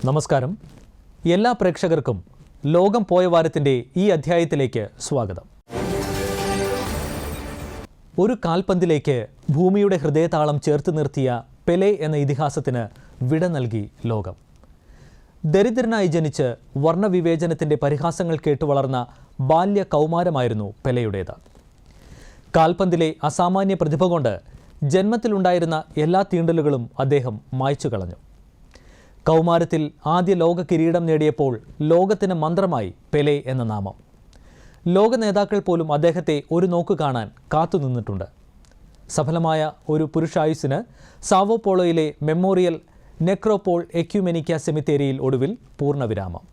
നമസ്കാരം. എല്ലാ പ്രേക്ഷകർക്കും ലോകം പോയ വാരത്തിൻ്റെ ഈ അധ്യായത്തിലേക്ക് സ്വാഗതം. ഒരു കാൽപന്തിലേക്ക് ഭൂമിയുടെ ഹൃദയതാളം ചേർത്ത് നിർത്തിയ പെലെ എന്ന ഇതിഹാസത്തിന് വിട നൽകി ലോകം. ദരിദ്രനായി ജനിച്ച് വർണ്ണവിവേചനത്തിൻ്റെ പരിഹാസങ്ങൾ കേട്ടു വളർന്ന ബാല്യ കൗമാരമായിരുന്നു പെലെയുടേത്. കാൽപന്തിലെ അസാമാന്യ പ്രതിഭ കൊണ്ട് ജന്മത്തിലുണ്ടായിരുന്ന എല്ലാ തീണ്ടലുകളും അദ്ദേഹം മായ്ച്ചു കളഞ്ഞു. കൗമാരത്തിൽ ആദ്യ ലോക കിരീടം നേടിയപ്പോൾ ലോകത്തിന് മന്ത്രമായി പെലെ എന്ന നാമം. ലോക നേതാക്കൾ പോലും അദ്ദേഹത്തെ ഒരു നോക്ക് കാണാൻ കാത്തുനിന്നിട്ടുണ്ട്. സഫലമായ ഒരു പുരുഷായുസ്സിന് സാവോ പോളോയിലെ മെമ്മോറിയൽ നെക്രോപോൾ എക്യുമെനിക്ക സെമിത്തേരിയിൽ ഒടുവിൽ പൂർണ്ണവിരാമം.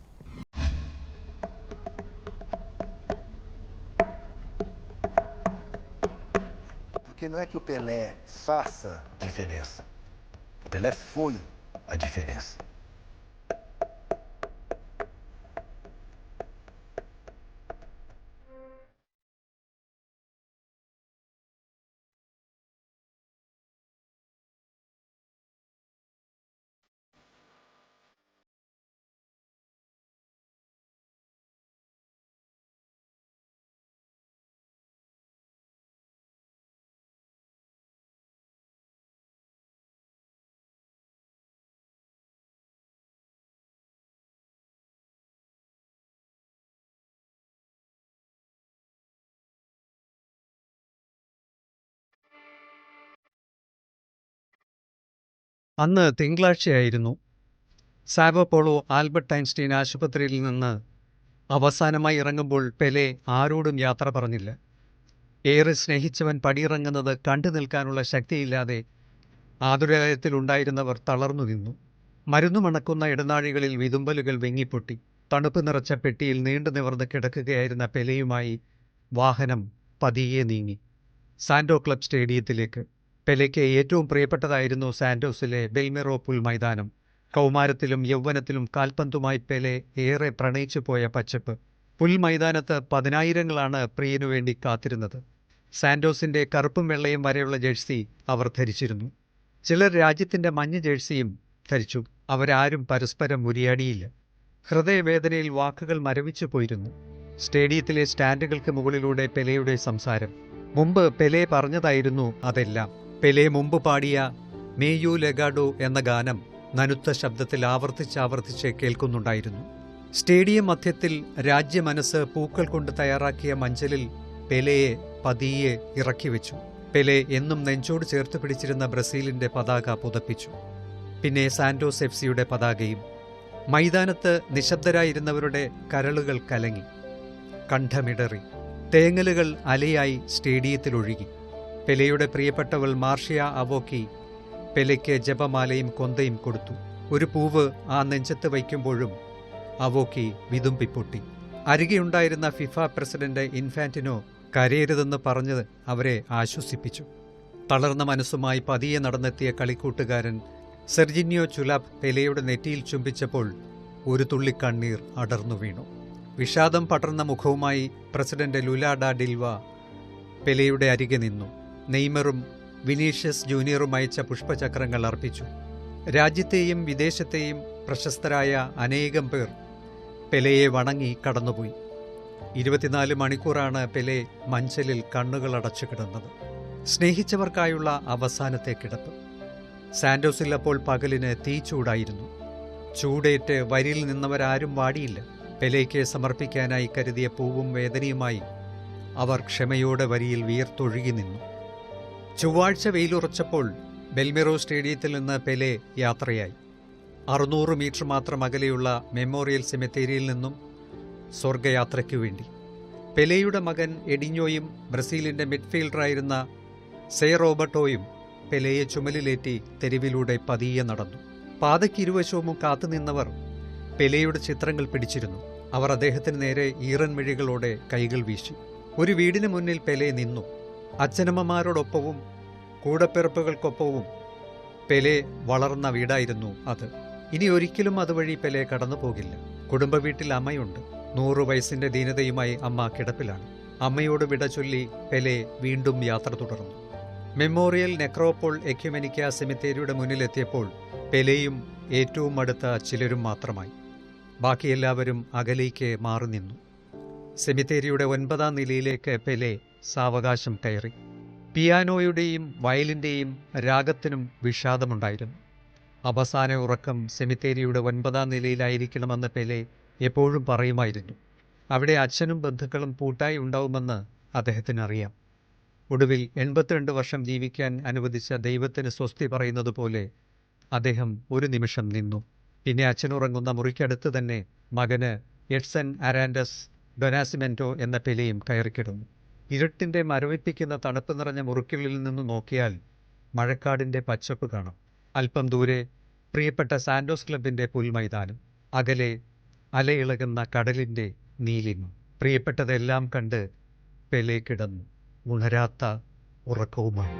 Não é que o Pelé faça diferença. O Pelé foi a diferença. അന്ന് തിങ്കളാഴ്ചയായിരുന്നു. സാവോ പോളോ ആൽബർട്ട് ഐൻസ്റ്റീൻ ആശുപത്രിയിൽ നിന്ന് അവസാനമായി ഇറങ്ങുമ്പോൾ പെലെ ആരോടും യാത്ര പറഞ്ഞില്ല. ഏറെ സ്നേഹിച്ചവൻ പടിയിറങ്ങുന്നത് കണ്ടു നിൽക്കാനുള്ള ശക്തിയില്ലാതെ ആതുരാലയത്തിലുണ്ടായിരുന്നവർ തളർന്നു നിന്നു. മരുന്നു മണക്കുന്ന ഇടനാഴികളിൽ വിതുമ്പലുകൾ വെങ്ങിപ്പൊട്ടി. തണുപ്പ് നിറച്ച പെട്ടിയിൽ നീണ്ടു നിവർന്ന് കിടക്കുകയായിരുന്ന പെലെയുമായി വാഹനം പതിയെ നീങ്ങി സാന്റോ ക്ലബ് സ്റ്റേഡിയത്തിലേക്ക്. പെലെയ്ക്ക് ഏറ്റവും പ്രിയപ്പെട്ടതായിരുന്നു സാന്റോസിലെ ബെൽമിറോ പുൽമൈതാനം. കൗമാരത്തിലും യൗവനത്തിലും കാൽപന്തുമായി പെലെ ഏറെ പ്രണയിച്ചു പോയ പച്ചപ്പ്. പുൽമൈതാനത്ത് പതിനായിരങ്ങളാണ് പ്രിയനു വേണ്ടി കാത്തിരുന്നത്. സാന്റോസിൻ്റെ കറുപ്പും വെള്ളയും വരെയുള്ള ജേഴ്സി അവർ ധരിച്ചിരുന്നു. ചിലർ രാജ്യത്തിൻ്റെ മഞ്ഞ ജേഴ്സിയും ധരിച്ചു. അവരാരും പരസ്പരം ഉരിയാടിയില്ല. ഹൃദയവേദനയിൽ വാക്കുകൾ മരവിച്ചു പോയിരുന്നു. സ്റ്റേഡിയത്തിലെ സ്റ്റാൻഡുകൾക്ക് മുകളിലൂടെ പെലെയുടെ സംസാരം. മുമ്പ് പെലെ പറഞ്ഞതായിരുന്നു അതെല്ലാം. പെലെ മുമ്പ് പാടിയ മേയു ലെഗാഡോ എന്ന ഗാനം നനുത്ത ശബ്ദത്തിൽ ആവർത്തിച്ചാവർത്തിച്ച് കേൾക്കുന്നുണ്ടായിരുന്നു. സ്റ്റേഡിയം മധ്യത്തിൽ രാജ്യമനസ്സ് പൂക്കൾ കൊണ്ട് തയ്യാറാക്കിയ മഞ്ചലിൽ പെലെയെ പതിയെ ഇറക്കിവെച്ചു. പെലെ എന്നും നെഞ്ചോട് ചേർത്ത് പിടിച്ചിരുന്ന ബ്രസീലിന്റെ പതാക പുതപ്പിച്ചു. പിന്നെ സാന്റോസ് എഫ്സിയുടെ പതാകയും. മൈതാനത്ത് നിശബ്ദരായിരുന്നവരുടെ കരളുകൾ കലങ്ങി, കണ്ഠമിടറി. തേങ്ങലുകൾ അലയായി സ്റ്റേഡിയത്തിലൊഴുകി. പെലെയുടെ പ്രിയപ്പെട്ടവൾ മാർഷ്യ അവോക്കി പെലെയ്ക്ക് ജപമാലയും കൊന്തയും കൊടുത്തു. ഒരു പൂവ് ആ നെഞ്ചത്ത് വയ്ക്കുമ്പോഴും അവോക്കി വിതുമ്പിപ്പൊട്ടി. അരികെയുണ്ടായിരുന്ന ഫിഫ പ്രസിഡന്റ് ഇൻഫാന്റിനോ കരയരുതെന്ന് പറഞ്ഞ് അവരെ ആശ്വസിപ്പിച്ചു. തളർന്ന മനസ്സുമായി പതിയെ നടന്നെത്തിയ കളിക്കൂട്ടുകാരൻ സെർജിനിയോ ചുലാബ് പെലെയുടെ നെറ്റിയിൽ ചുംബിച്ചപ്പോൾ ഒരു തുള്ളി കണ്ണീർ അടർന്നു വീണു. വിഷാദം പടർന്ന മുഖവുമായി പ്രസിഡന്റ് ലുല ഡാ ഡിൽവ പെലെയുടെ അരികെ നിന്നു. നെയ്മറും വിനീഷ്യസ് ജൂനിയറും അയച്ച പുഷ്പചക്രങ്ങൾ അർപ്പിച്ചു. രാജ്യത്തെയും വിദേശത്തെയും പ്രശസ്തരായ അനേകം പേർ പെലെയെ വണങ്ങി കടന്നുപോയി. 24 മണിക്കൂറാണ് പെലെ മഞ്ചലിൽ കണ്ണുകൾ അടച്ചു കിടന്നത്. സ്നേഹിച്ചവർക്കായുള്ള അവസാനത്തെ കിടപ്പ്. സാന്റോസിൽ അപ്പോൾ പകലിന് തീച്ചൂടായിരുന്നു. ചൂടേറ്റ് വരിയിൽ നിന്നവരാരും വാടിയില്ല. പെലെയ്ക്ക് സമർപ്പിക്കാനായി കരുതിയ പൂവും വേദനയുമായി അവർ ക്ഷമയോടെ വരിയിൽ വീർത്തൊഴുകി നിന്നു. ചൊവ്വാഴ്ച വെയിലുറച്ചപ്പോൾ ബെൽമിറോ സ്റ്റേഡിയത്തിൽ നിന്ന് പെലെ യാത്രയായി. 600 മീറ്റർ മാത്രം അകലെയുള്ള മെമ്മോറിയൽ സെമിത്തേരിയിൽ നിന്നും സ്വർഗയാത്രയ്ക്കു വേണ്ടി. പെലെയുടെ മകൻ എഡിഞ്ഞോയും ബ്രസീലിൻ്റെ മിഡ്ഫീൽഡറായിരുന്ന സേ റോബർട്ടോയും പെലെയെ ചുമലിലേറ്റി തെരുവിലൂടെ പതിയെ നടന്നു. പാതയ്ക്കിരുവശവും കാത്തുനിന്നവർ പെലെയുടെ ചിത്രങ്ങൾ പിടിച്ചിരുന്നു. അവർ അദ്ദേഹത്തിന് നേരെ ഈറൻ മിഴികളോടെ കൈകൾ വീശി. ഒരു വീടിന് മുന്നിൽ പെലെ നിന്നു. അച്ഛനമ്മമാരോടൊപ്പവും കൂടപ്പിറപ്പുകൾക്കൊപ്പവും പെലെ വളർന്ന വീടായിരുന്നു അത്. ഇനി ഒരിക്കലും അതുവഴി പെലെ കടന്നു പോകില്ല. കുടുംബ വീട്ടിൽ അമ്മയുണ്ട്. 100 വയസ്സിന്റെ ദീനതയുമായി അമ്മ കിടപ്പിലാണ്. അമ്മയോട് വിട ചൊല്ലി പെലെ വീണ്ടും യാത്ര തുടർന്നു. മെമ്മോറിയൽ നെക്രോപോൾ എക്യുമെനിക്ക സെമിത്തേരിയുടെ മുന്നിലെത്തിയപ്പോൾ പെലെയും ഏറ്റവും അടുത്ത ചിലരും മാത്രമായി. ബാക്കിയെല്ലാവരും അകലേക്ക് മാറി നിന്നു. സെമിത്തേരിയുടെ 9ാം നിലയിലേക്ക് പെലെ സാവകാശം കയറി. പിയാനോയുടെയും വയലിൻ്റെയും രാഗത്തിനും വിഷാദമുണ്ടായിരുന്നു. അവസാന ഉറക്കം സെമിത്തേരിയുടെ 9ാം നിലയിലായിരിക്കണമെന്ന് പെലെ എപ്പോഴും പറയുമായിരുന്നു. അവിടെ അച്ഛനും ബന്ധുക്കളും കൂട്ടായി ഉണ്ടാവുമെന്ന് അദ്ദേഹത്തിനറിയാം. ഒടുവിൽ 82 വർഷം ജീവിക്കാൻ അനുവദിച്ച ദൈവത്തിന് സ്വസ്തി പറയുന്നത് പോലെ അദ്ദേഹം ഒരു നിമിഷം നിന്നു. പിന്നെ അച്ഛനുറങ്ങുന്ന മുറിക്കടുത്ത് തന്നെ മകന് എഡ്സൺ അരാൻഡസ് ഡൊനാസിമെൻറ്റോ എന്ന പെലെയും കയറിക്കിടന്നു. ഇരുട്ടിൻ്റെ മരവിപ്പിക്കുന്ന തണുപ്പ് നിറഞ്ഞ മുറിക്കുള്ളിൽ നിന്ന് നോക്കിയാൽ മഴക്കാടിൻ്റെ പച്ചപ്പ് കാണാം. അല്പം ദൂരെ പ്രിയപ്പെട്ട സാൻഡോസ് ക്ലബിൻ്റെ പുൽമൈതാനം, അകലെ അലയിളകുന്ന കടലിൻ്റെ നീലിമ. പ്രിയപ്പെട്ടതെല്ലാം കണ്ട് പെലെ കിടന്നു, ഉണരാത്ത ഉറക്കവുമായി.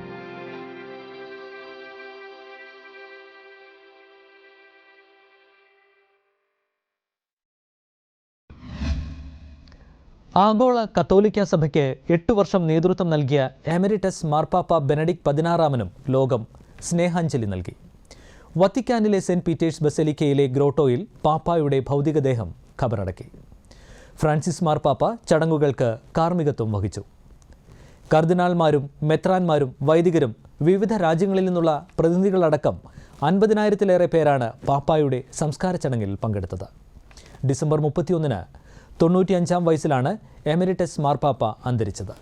ആഗോള കത്തോലിക്ക സഭയ്ക്ക് 8 വർഷം നേതൃത്വം നൽകിയ എമരിറ്റസ് മാർപ്പാപ്പ ബെനഡിക്ട് 16 ലോകം സ്നേഹാഞ്ജലി നൽകി. വത്തിക്കാനിലെ സെന്റ് പീറ്റേഴ്സ് ബസലിക്കയിലെ ഗ്രോട്ടോയിൽ പാപ്പായുടെ ഭൗതികദേഹം ഖബറടക്കി. ഫ്രാൻസിസ് മാർപ്പാപ്പ ചടങ്ങുകൾക്ക് കാർമ്മികത്വം വഹിച്ചു. കർദിനാൾമാരും മെത്രാന്മാരും വൈദികരും വിവിധ രാജ്യങ്ങളിൽ നിന്നുള്ള പ്രതിനിധികളടക്കം 50,000-ലേറെ പേരാണ് പാപ്പായുടെ സംസ്കാര ചടങ്ങിൽ പങ്കെടുത്തത്. ഡിസംബർ 31-ന് 95-ാം വയസ്സിലാണ് എമരിറ്റസ് മാർപ്പാപ്പ അന്തരിച്ചത്.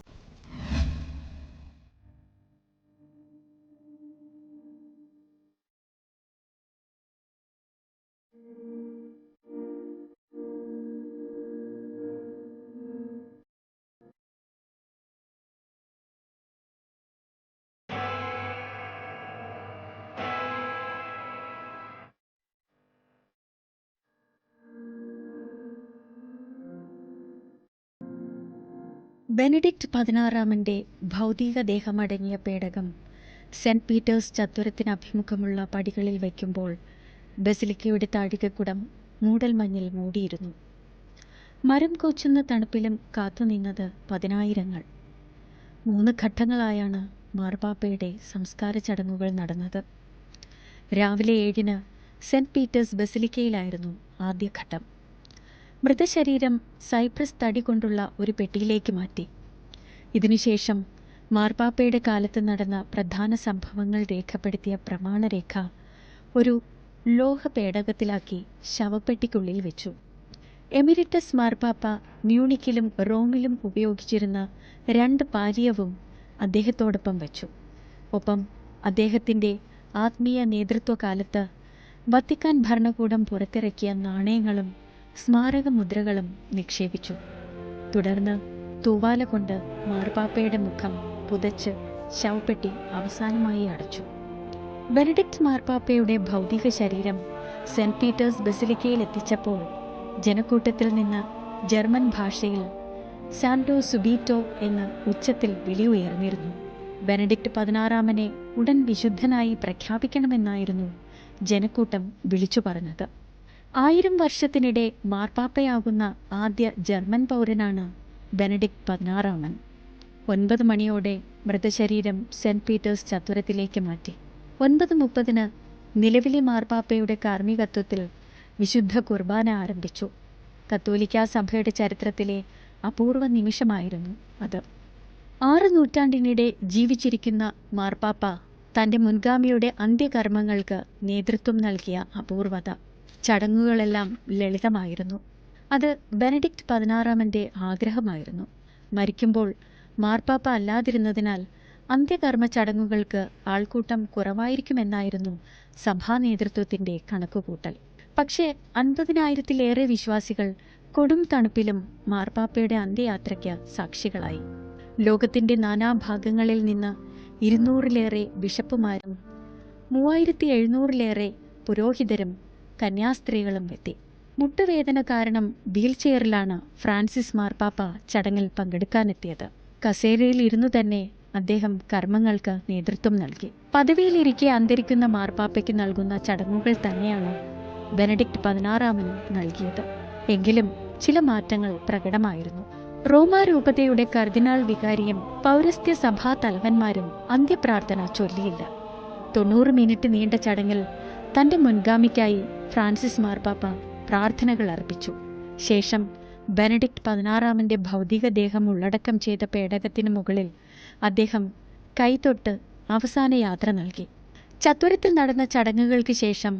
ബെനഡിക്ട് 16 ഭൗതികദേഹമടങ്ങിയ പേടകം സെന്റ് പീറ്റേഴ്സ് ചത്വരത്തിന് അഭിമുഖമുള്ള പടികളിൽ വയ്ക്കുമ്പോൾ ബസിലിക്കയുടെ താഴികക്കുടം മൂടൽമഞ്ഞിൽ മൂടിയിരുന്നു. മരം കോച്ചുന്ന തണുപ്പിലും കാത്തുനിന്നത് 10,000-ങ്ങൾ. 3 ഘട്ടങ്ങളായാണ് മാർപ്പാപ്പയുടെ സംസ്കാര ചടങ്ങുകൾ നടന്നത്. രാവിലെ 7-ന് സെന്റ് പീറ്റേഴ്സ് ബസിലിക്കയിലായിരുന്നു ആദ്യഘട്ടം. മൃതശരീരം സൈപ്രസ് തടി കൊണ്ടുള്ള ഒരു പെട്ടിയിലേക്ക് മാറ്റി. ഇതിനുശേഷം മാർപ്പാപ്പയുടെ കാലത്ത് നടന്ന പ്രധാന സംഭവങ്ങൾ രേഖപ്പെടുത്തിയ പ്രമാണരേഖ ഒരു ലോഹ പേടകത്തിലാക്കി ശവപ്പെട്ടിക്കുള്ളിൽ വെച്ചു. എമിരിറ്റസ് മാർപ്പാപ്പ മ്യൂണിക്കിലും റോമിലും ഉപയോഗിച്ചിരുന്ന 2 പാലിയവും അദ്ദേഹത്തോടൊപ്പം വച്ചു. ഒപ്പം അദ്ദേഹത്തിൻ്റെ ആത്മീയ നേതൃത്വകാലത്ത് വത്തിക്കാൻ ഭരണകൂടം പുറത്തിറക്കിയ നാണയങ്ങളും സ്മാരക മുദ്രകളും നിക്ഷേപിച്ചു. തുടർന്ന് തൂവാല കൊണ്ട് മാർപ്പാപ്പയുടെ മുഖം പുതച്ച് ശവപ്പെട്ടി അവസാനമായി അടച്ചു. ബെനഡിക്ട് മാർപ്പാപ്പയുടെ ഭൗതിക ശരീരം സെന്റ് പീറ്റേഴ്സ് ബസിലിക്കയിൽ എത്തിച്ചപ്പോൾ ജനക്കൂട്ടത്തിൽ നിന്ന് ജർമ്മൻ ഭാഷയിൽ സാൻഡോ സുബീറ്റോ എന്ന് ഉച്ചത്തിൽ വിളി ഉയർന്നിരുന്നു. ബെനഡിക്ട് 16 ഉടൻ വിശുദ്ധനായി പ്രഖ്യാപിക്കണമെന്നായിരുന്നു ജനക്കൂട്ടം വിളിച്ചു പറഞ്ഞത്. 1000 വർഷത്തിനിടെ മാർപ്പാപ്പയാകുന്ന ആദ്യ ജർമ്മൻ പൗരനാണ് ബെനഡിക്ട് 16. 9 മണിയോടെ മൃതശരീരം സെന്റ് പീറ്റേഴ്സ് ചത്വരത്തിലേക്ക് മാറ്റി. 9:30-ന് നിലവിലെ മാർപ്പാപ്പയുടെ കാർമ്മികത്വത്തിൽ വിശുദ്ധ കുർബാന ആരംഭിച്ചു. കത്തോലിക്കാ സഭയുടെ ചരിത്രത്തിലെ അപൂർവ നിമിഷമായിരുന്നു അത്. 6 നൂറ്റാണ്ടിനിടെ ജീവിച്ചിരിക്കുന്ന മാർപ്പാപ്പ തൻ്റെ മുൻഗാമിയുടെ അന്ത്യകർമ്മങ്ങൾക്ക് നേതൃത്വം നൽകിയ അപൂർവത. ചടങ്ങുകളെല്ലാം ലളിതമായിരുന്നു. അത് ബെനഡിക്ട് 16 ആഗ്രഹമായിരുന്നു. മരിക്കുമ്പോൾ മാർപ്പാപ്പ അല്ലാതിരുന്നതിനാൽ അന്ത്യകർമ്മ ചടങ്ങുകൾക്ക് ആൾക്കൂട്ടം കുറവായിരിക്കുമെന്നായിരുന്നു സഭാ നേതൃത്വത്തിൻ്റെ കണക്കുകൂട്ടൽ. പക്ഷേ 50,000-ലേറെ വിശ്വാസികൾ കൊടും തണുപ്പിലും മാർപ്പാപ്പയുടെ അന്ത്യയാത്രയ്ക്ക് സാക്ഷികളായി. ലോകത്തിൻ്റെ നാനാഭാഗങ്ങളിൽ നിന്ന് 200-ലേറെ ബിഷപ്പുമാരും 3700-ലേറെ പുരോഹിതരും കന്യാസ്ത്രീകളും എത്തി. മുട്ടുവേദന കാരണം വീൽചെയറിലാണ് ഫ്രാൻസിസ് മാർപ്പാപ്പ ചടങ്ങിൽ പങ്കെടുക്കാനെത്തിയത്. കസേരയിൽ ഇരുന്നു തന്നെ അദ്ദേഹം കർമ്മങ്ങൾക്ക് നേതൃത്വം നൽകി. പദവിയിലിരിക്കെ അന്തരിക്കുന്ന മാർപ്പാപ്പയ്ക്ക് നൽകുന്ന ചടങ്ങുകൾ തന്നെയാണ് ബെനഡിക്ട് 16 നൽകിയത്. എങ്കിലും ചില മാറ്റങ്ങൾ പ്രകടമായിരുന്നു. റോമാരൂപതയുടെ കർദിനാൾ വികാരിയും പൗരസ്ത്യ സഭാ തലവന്മാരും അന്ത്യപ്രാർത്ഥന ചൊല്ലിയില്ല. 90 മിനിറ്റ് നീണ്ട ചടങ്ങിൽ തൻ്റെ മുൻഗാമിക്കായി ഫ്രാൻസിസ് മാർപ്പാപ്പ പ്രാർത്ഥനകൾ അർപ്പിച്ചു. ശേഷം ബെനഡിക്ട് 16 ഭൗതികദേഹം ഉള്ളടക്കം ചെയ്ത പേടകത്തിന് മുകളിൽ അദ്ദേഹം കൈതൊട്ട് അവസാന യാത്ര നൽകി. ചത്വരത്തിൽ നടന്ന ചടങ്ങുകൾക്ക് ശേഷം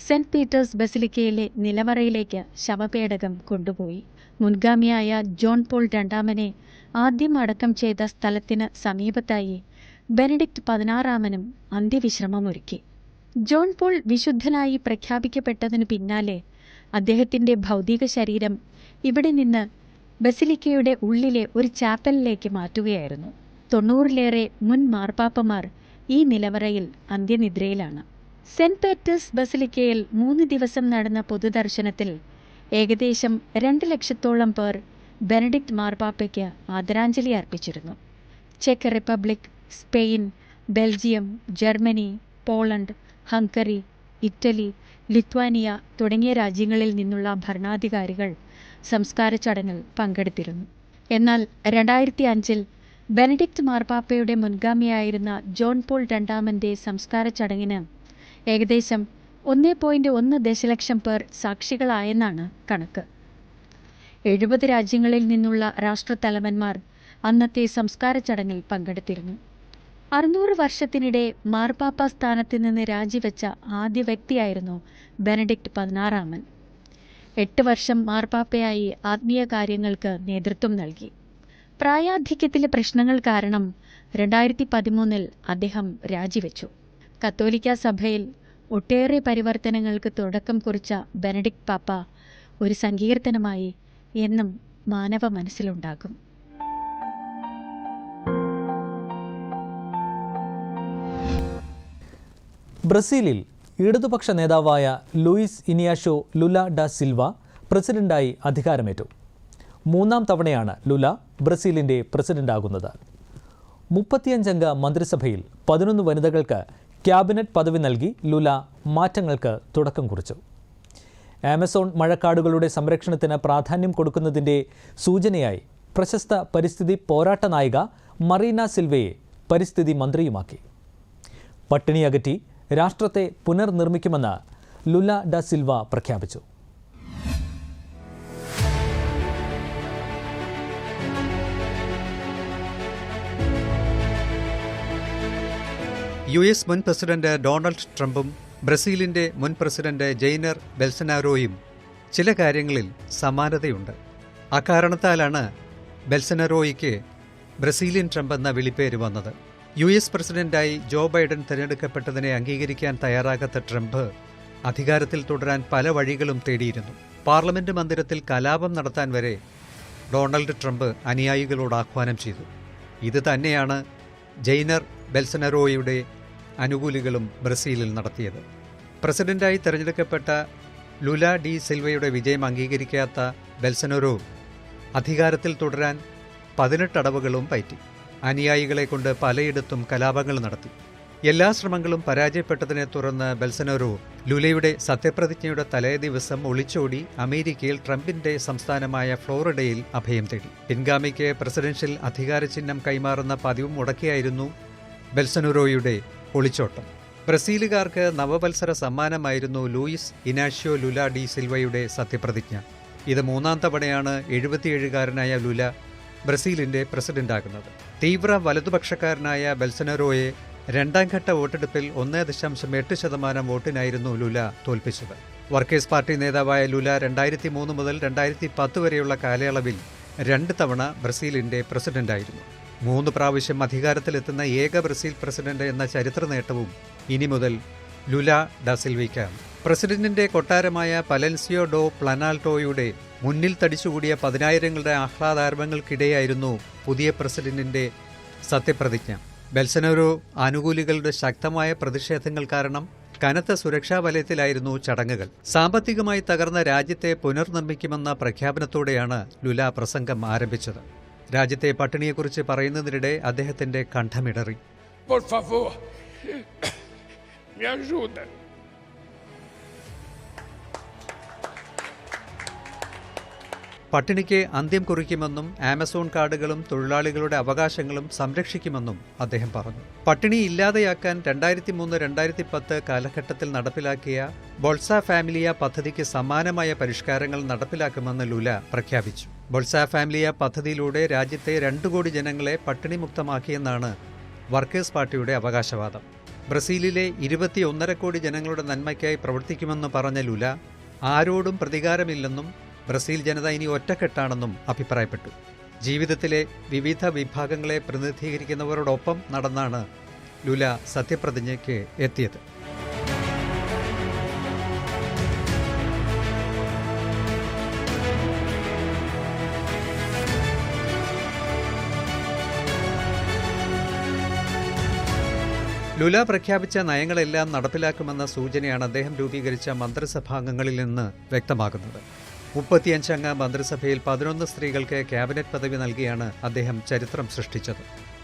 സെന്റ് പീറ്റേഴ്സ് ബസിലിക്കയിലെ നിലവറയിലേക്ക് ശവപേടകം കൊണ്ടുപോയി. മുൻഗാമിയായ ജോൺ പോൾ രണ്ടാമനെ ആദ്യം അടക്കം ചെയ്ത സ്ഥലത്തിന് സമീപത്തായി ബെനഡിക്ട് 16 അന്ത്യവിശ്രമമൊരുക്കി. ജോൺ പോൾ വിശുദ്ധനായി പ്രഖ്യാപിക്കപ്പെട്ടതിനു പിന്നാലെ അദ്ദേഹത്തിൻ്റെ ഭൗതിക ശരീരം ഇവിടെ നിന്ന് ബസിലിക്കയുടെ ഉള്ളിലെ ഒരു ചാപ്പലിലേക്ക് മാറ്റുകയായിരുന്നു. 90-ലേറെ മുൻ മാർപ്പാപ്പമാർ ഈ നിലവറയിൽ അന്ത്യനിദ്രയിലാണ്. സെന്റ് പീറ്റേഴ്സ് ബസിലിക്കയിൽ 3 ദിവസം നടന്ന പൊതുദർശനത്തിൽ ഏകദേശം 2 ലക്ഷത്തോളം പേർ ബെനഡിക്ട് മാർപ്പാപ്പയ്ക്ക് ആദരാഞ്ജലി അർപ്പിച്ചിരുന്നു. ചെക്ക് Republic, Spain, Belgium, Germany, Poland, Hungary, Italy, Lithuania തുടങ്ങിയ രാജ്യങ്ങളിൽ നിന്നുള്ള ഭരണാധികാരികൾ സംസ്കാര ചടങ്ങിൽ പങ്കെടുത്തിരുന്നു. എന്നാൽ 2005-ൽ ബെനഡിക്ട് മാർപ്പാപ്പയുടെ മുൻഗാമിയായിരുന്ന ജോൺ പോൾ രണ്ടാമൻ്റെ സംസ്കാര ചടങ്ങിന് ഏകദേശം 1.1 ദശലക്ഷം പേർ സാക്ഷികളായെന്നാണ് കണക്ക്. 70 രാജ്യങ്ങളിൽ നിന്നുള്ള രാഷ്ട്രത്തലവന്മാർ അന്നത്തെ സംസ്കാര ചടങ്ങിൽ പങ്കെടുത്തിരുന്നു. 600 വർഷത്തിനിടെ മാർപ്പാപ്പ സ്ഥാനത്ത് നിന്ന് രാജിവെച്ച ആദ്യ വ്യക്തിയായിരുന്നു ബെനഡിക്ട് 16. 8 വർഷം മാർപ്പാപ്പയായി ആത്മീയ കാര്യങ്ങൾക്ക് നേതൃത്വം നൽകി. പ്രായാധിക്യത്തിലെ പ്രശ്നങ്ങൾ കാരണം 2013-ൽ അദ്ദേഹം രാജിവെച്ചു. കത്തോലിക്ക സഭയിൽ ഒട്ടേറെ പരിവർത്തനങ്ങൾക്ക് തുടക്കം കുറിച്ച ബെനഡിക്ട് പാപ്പ ഒരു സങ്കീർത്തനമായി എന്നും മാനവ മനസ്സിലുണ്ടാകും. ബ്രസീലിൽ ഇടതുപക്ഷ നേതാവായ ലൂയിസ് ഇനിയാഷോ ലുല ഡ സിൽവ പ്രസിഡന്റായി അധികാരമേറ്റു. 3ാം തവണയാണ് ലുല ബ്രസീലിൻ്റെ പ്രസിഡന്റാകുന്നത്. 35-അംഗ മന്ത്രിസഭയിൽ 11 വനിതകൾക്ക് ക്യാബിനറ്റ് പദവി നൽകി ലുല മാറ്റങ്ങൾക്ക് തുടക്കം കുറിച്ചു. ആമസോൺ മഴക്കാടുകളുടെ സംരക്ഷണത്തിന് പ്രാധാന്യം കൊടുക്കുന്നതിൻ്റെ സൂചനയായി പ്രശസ്ത പരിസ്ഥിതി പോരാട്ട നായിക മറീന സിൽവയെ പരിസ്ഥിതി മന്ത്രിയുമാക്കി. പട്ടിണി അകറ്റി രാഷ്ട്രത്തെ പുനർനിർമ്മിക്കുമെന്ന് ലുല ഡ സിൽവ പ്രഖ്യാപിച്ചു. US മുൻ പ്രസിഡന്റ് ഡൊണാൾഡ് ട്രംപും ബ്രസീലിന്റെ മുൻ പ്രസിഡന്റ് ജെയ്നർ ബെൽസനാരോയും ചില കാര്യങ്ങളിൽ സമാനതയുണ്ട്. അക്കാരണത്താലാണ് ബെൽസനാരോയ്ക്ക് ബ്രസീലിയൻ ട്രംപ് എന്ന വിളിപ്പേര് വന്നത്. US പ്രസിഡന്റായി ജോ ബൈഡൻ തിരഞ്ഞെടുക്കപ്പെട്ടതിനെ അംഗീകരിക്കാൻ തയ്യാറാകാത്ത ട്രംപ് അധികാരത്തിൽ തുടരാൻ പല വഴികളും തേടിയിരുന്നു. പാർലമെന്റ് മന്ദിരത്തിൽ കലാപം നടത്താൻ വരെ ഡൊണാൾഡ് ട്രംപ് അനുയായികളോട് ആഹ്വാനം ചെയ്തു. ഇത് തന്നെയാണ് ജെയ്നർ ബെൽസനാരോയുടെ അനുകൂലികളും ബ്രസീലിൽ നടത്തിയത്. പ്രസിഡന്റായി തിരഞ്ഞെടുക്കപ്പെട്ട ലുല ഡി സിൽവയുടെ വിജയം അംഗീകരിക്കാത്ത ബെൽസനാരോ അധികാരത്തിൽ തുടരാൻ 18 അടവുകളും പയറ്റി. അനുയായികളെ കൊണ്ട് പലയിടത്തും കലാപങ്ങൾ നടത്തി. എല്ലാ ശ്രമങ്ങളും പരാജയപ്പെട്ടതിനെ തുടർന്ന് ബെൽസനാരോ ലുലയുടെ സത്യപ്രതിജ്ഞയുടെ തലേ ദിവസം ഒളിച്ചോടി അമേരിക്കയിൽ ട്രംപിന്റെ സംസ്ഥാനമായ ഫ്ലോറിഡയിൽ അഭയം തേടി. പിൻഗാമിക്ക് പ്രസിഡൻഷ്യൽ അധികാര ചിഹ്നം കൈമാറുന്ന പതിവ് മുടക്കിയായിരുന്നു ബെൽസനാരോയുടെ ഒളിച്ചോട്ടം. ബ്രസീലുകാർക്ക് നവവത്സര സമ്മാനമായിരുന്നു ലൂയിസ് ഇനാഷ്യോ ലുല ഡി സിൽവയുടെ സത്യപ്രതിജ്ഞ. ഇത് 3ാം തവണയാണ് 77-കാരനായ ലുല ബ്രസീലിന്റെ പ്രസിഡന്റാകുന്നത്. തീവ്ര വലതുപക്ഷക്കാരനായ ബെൽസനാരോയെ 2ാം ഘട്ട വോട്ടെടുപ്പിൽ 1.8% വോട്ടിനായിരുന്നു ലുല തോൽപ്പിച്ചത്. വർക്കേഴ്സ് പാർട്ടി നേതാവായ ലുല 2003 മുതൽ 2010 വരെയുള്ള കാലയളവിൽ 2 തവണ ബ്രസീലിന്റെ പ്രസിഡന്റായിരുന്നു. 3 പ്രാവശ്യം അധികാരത്തിലെത്തുന്ന ഏക ബ്രസീൽ പ്രസിഡന്റ് എന്ന ചരിത്ര നേട്ടവും ഇനി മുതൽ ലുല ഡ സിൽവയ്ക്കാണ്. പ്രസിഡന്റിന്റെ കൊട്ടാരമായ പലൻസിയോ ഡോ പ്ലനാൽട്ടോയുടെ മുന്നിൽ തടിച്ചുകൂടിയ 10,000ങ്ങളുടെ ആഹ്ലാദാരവങ്ങൾക്കിടെയായിരുന്നു പുതിയ പ്രസിഡന്റിന്റെ സത്യപ്രതിജ്ഞ. ബെൽസനാരോ അനുകൂലികളുടെ ശക്തമായ പ്രതിഷേധങ്ങൾ കാരണം കനത്ത സുരക്ഷാ വലയത്തിലായിരുന്നു ചടങ്ങുകൾ. സാമ്പത്തികമായി തകർന്ന രാജ്യത്തെ പുനർനിർമ്മിക്കുമെന്ന പ്രഖ്യാപനത്തോടെയാണ് ലുല പ്രസംഗം ആരംഭിച്ചത്. രാജ്യത്തെ പട്ടിണിയെക്കുറിച്ച് പറയുന്നതിനിടെ അദ്ദേഹത്തിന്റെ കണ്ഠമിടറി. Por favor, me ajuda. പട്ടിണിക്ക് അന്ത്യം കുറിക്കുമെന്നും ആമസോൺ കാർഡുകളും തൊഴിലാളികളുടെ അവകാശങ്ങളും സംരക്ഷിക്കുമെന്നും അദ്ദേഹം പറഞ്ഞു. പട്ടിണി ഇല്ലാതെയാക്കാൻ 2003-2010 കാലഘട്ടത്തിൽ നടപ്പിലാക്കിയ ബൊൾസ ഫാമിലിയ പദ്ധതിക്ക് സമാനമായ പരിഷ്കാരങ്ങൾ നടപ്പിലാക്കുമെന്ന് ലുല പ്രഖ്യാപിച്ചു. ബൊൾസ ഫാമിലിയ പദ്ധതിയിലൂടെ രാജ്യത്തെ 2 കോടി ജനങ്ങളെ പട്ടിണിമുക്തമാക്കിയെന്നാണ് വർക്കേഴ്സ് പാർട്ടിയുടെ അവകാശവാദം. ബ്രസീലിലെ 21.5 കോടി ജനങ്ങളുടെ നന്മയ്ക്കായി പ്രവർത്തിക്കുമെന്ന് പറഞ്ഞ ലുല ആരോടും പ്രതികാരമില്ലെന്നും ബ്രസീൽ ജനത ഇനി ഒറ്റക്കെട്ടാണെന്നും അഭിപ്രായപ്പെട്ടു. ജീവിതത്തിലെ വിവിധ വിഭാഗങ്ങളെ പ്രതിനിധീകരിക്കുന്നവരോടൊപ്പം നടന്നാണ് ലുല സത്യപ്രതിജ്ഞയ്ക്ക് എത്തിയത്. ലുല പ്രഖ്യാപിച്ച നയങ്ങളെല്ലാം നടപ്പിലാക്കുമെന്ന സൂചനയാണ് അദ്ദേഹം രൂപീകരിച്ച മന്ത്രിസഭാംഗങ്ങളിൽ നിന്ന് വ്യക്തമാകുന്നത്. 35 അംഗ മന്ത്രിസഭയിൽ 11 സ്ത്രീകൾക്ക് ക്യാബിനറ്റ് പദവി നൽകിയാണ് അദ്ദേഹം ചരിത്രം സൃഷ്ടിച്ചത്.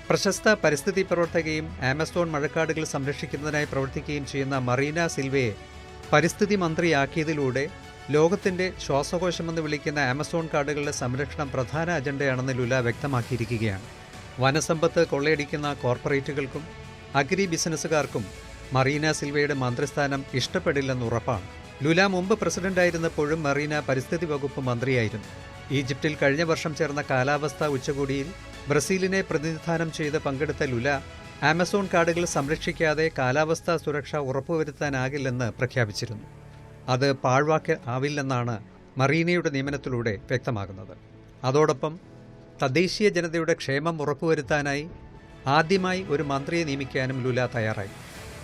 പ്രശസ്ത പരിസ്ഥിതി പ്രവർത്തകയും ആമസോൺ മഴക്കാടുകൾ സംരക്ഷിക്കുന്നതിനായി പ്രവർത്തിക്കുകയും ചെയ്യുന്ന മറീന സിൽവയെ പരിസ്ഥിതി മന്ത്രിയാക്കിയതിലൂടെ ലോകത്തിന്റെ ശ്വാസകോശമെന്ന് വിളിക്കുന്ന ആമസോൺ കാടുകളുടെ സംരക്ഷണം പ്രധാന അജണ്ടയാണെന്ന് ലുല വ്യക്തമാക്കിയിരിക്കുകയാണ്. വനസമ്പത്ത് കൊള്ളയടിക്കുന്ന കോർപ്പറേറ്റുകൾക്കും അഗ്രി ബിസിനസ്സുകാർക്കും മറീന സിൽവയുടെ മന്ത്രിസ്ഥാനം ഇഷ്ടപ്പെടില്ലെന്ന് ഉറപ്പാണ്. ലുല മുമ്പ് പ്രസിഡന്റായിരുന്നപ്പോഴും മറീന പരിസ്ഥിതി വകുപ്പ് മന്ത്രിയായിരുന്നു. ഈജിപ്തിൽ കഴിഞ്ഞ വർഷം ചേർന്ന കാലാവസ്ഥാ ഉച്ചകോടിയിൽ ബ്രസീലിനെ പ്രതിനിധാനം ചെയ്ത് പങ്കെടുത്ത ലുല ആമസോൺ കാടുകൾ സംരക്ഷിക്കാതെ കാലാവസ്ഥാ സുരക്ഷ ഉറപ്പുവരുത്താനാകില്ലെന്ന് പ്രഖ്യാപിച്ചിരുന്നു. അത് പാഴ്വാക്ക് ആവില്ലെന്നാണ് മറീനയുടെ നിയമനത്തിലൂടെ വ്യക്തമാകുന്നത്. അതോടൊപ്പം തദ്ദേശീയ ജനതയുടെ ക്ഷേമം ഉറപ്പുവരുത്താനായി ആദ്യമായി ഒരു മന്ത്രിയെ നിയമിക്കാനും ലുല തയ്യാറായി.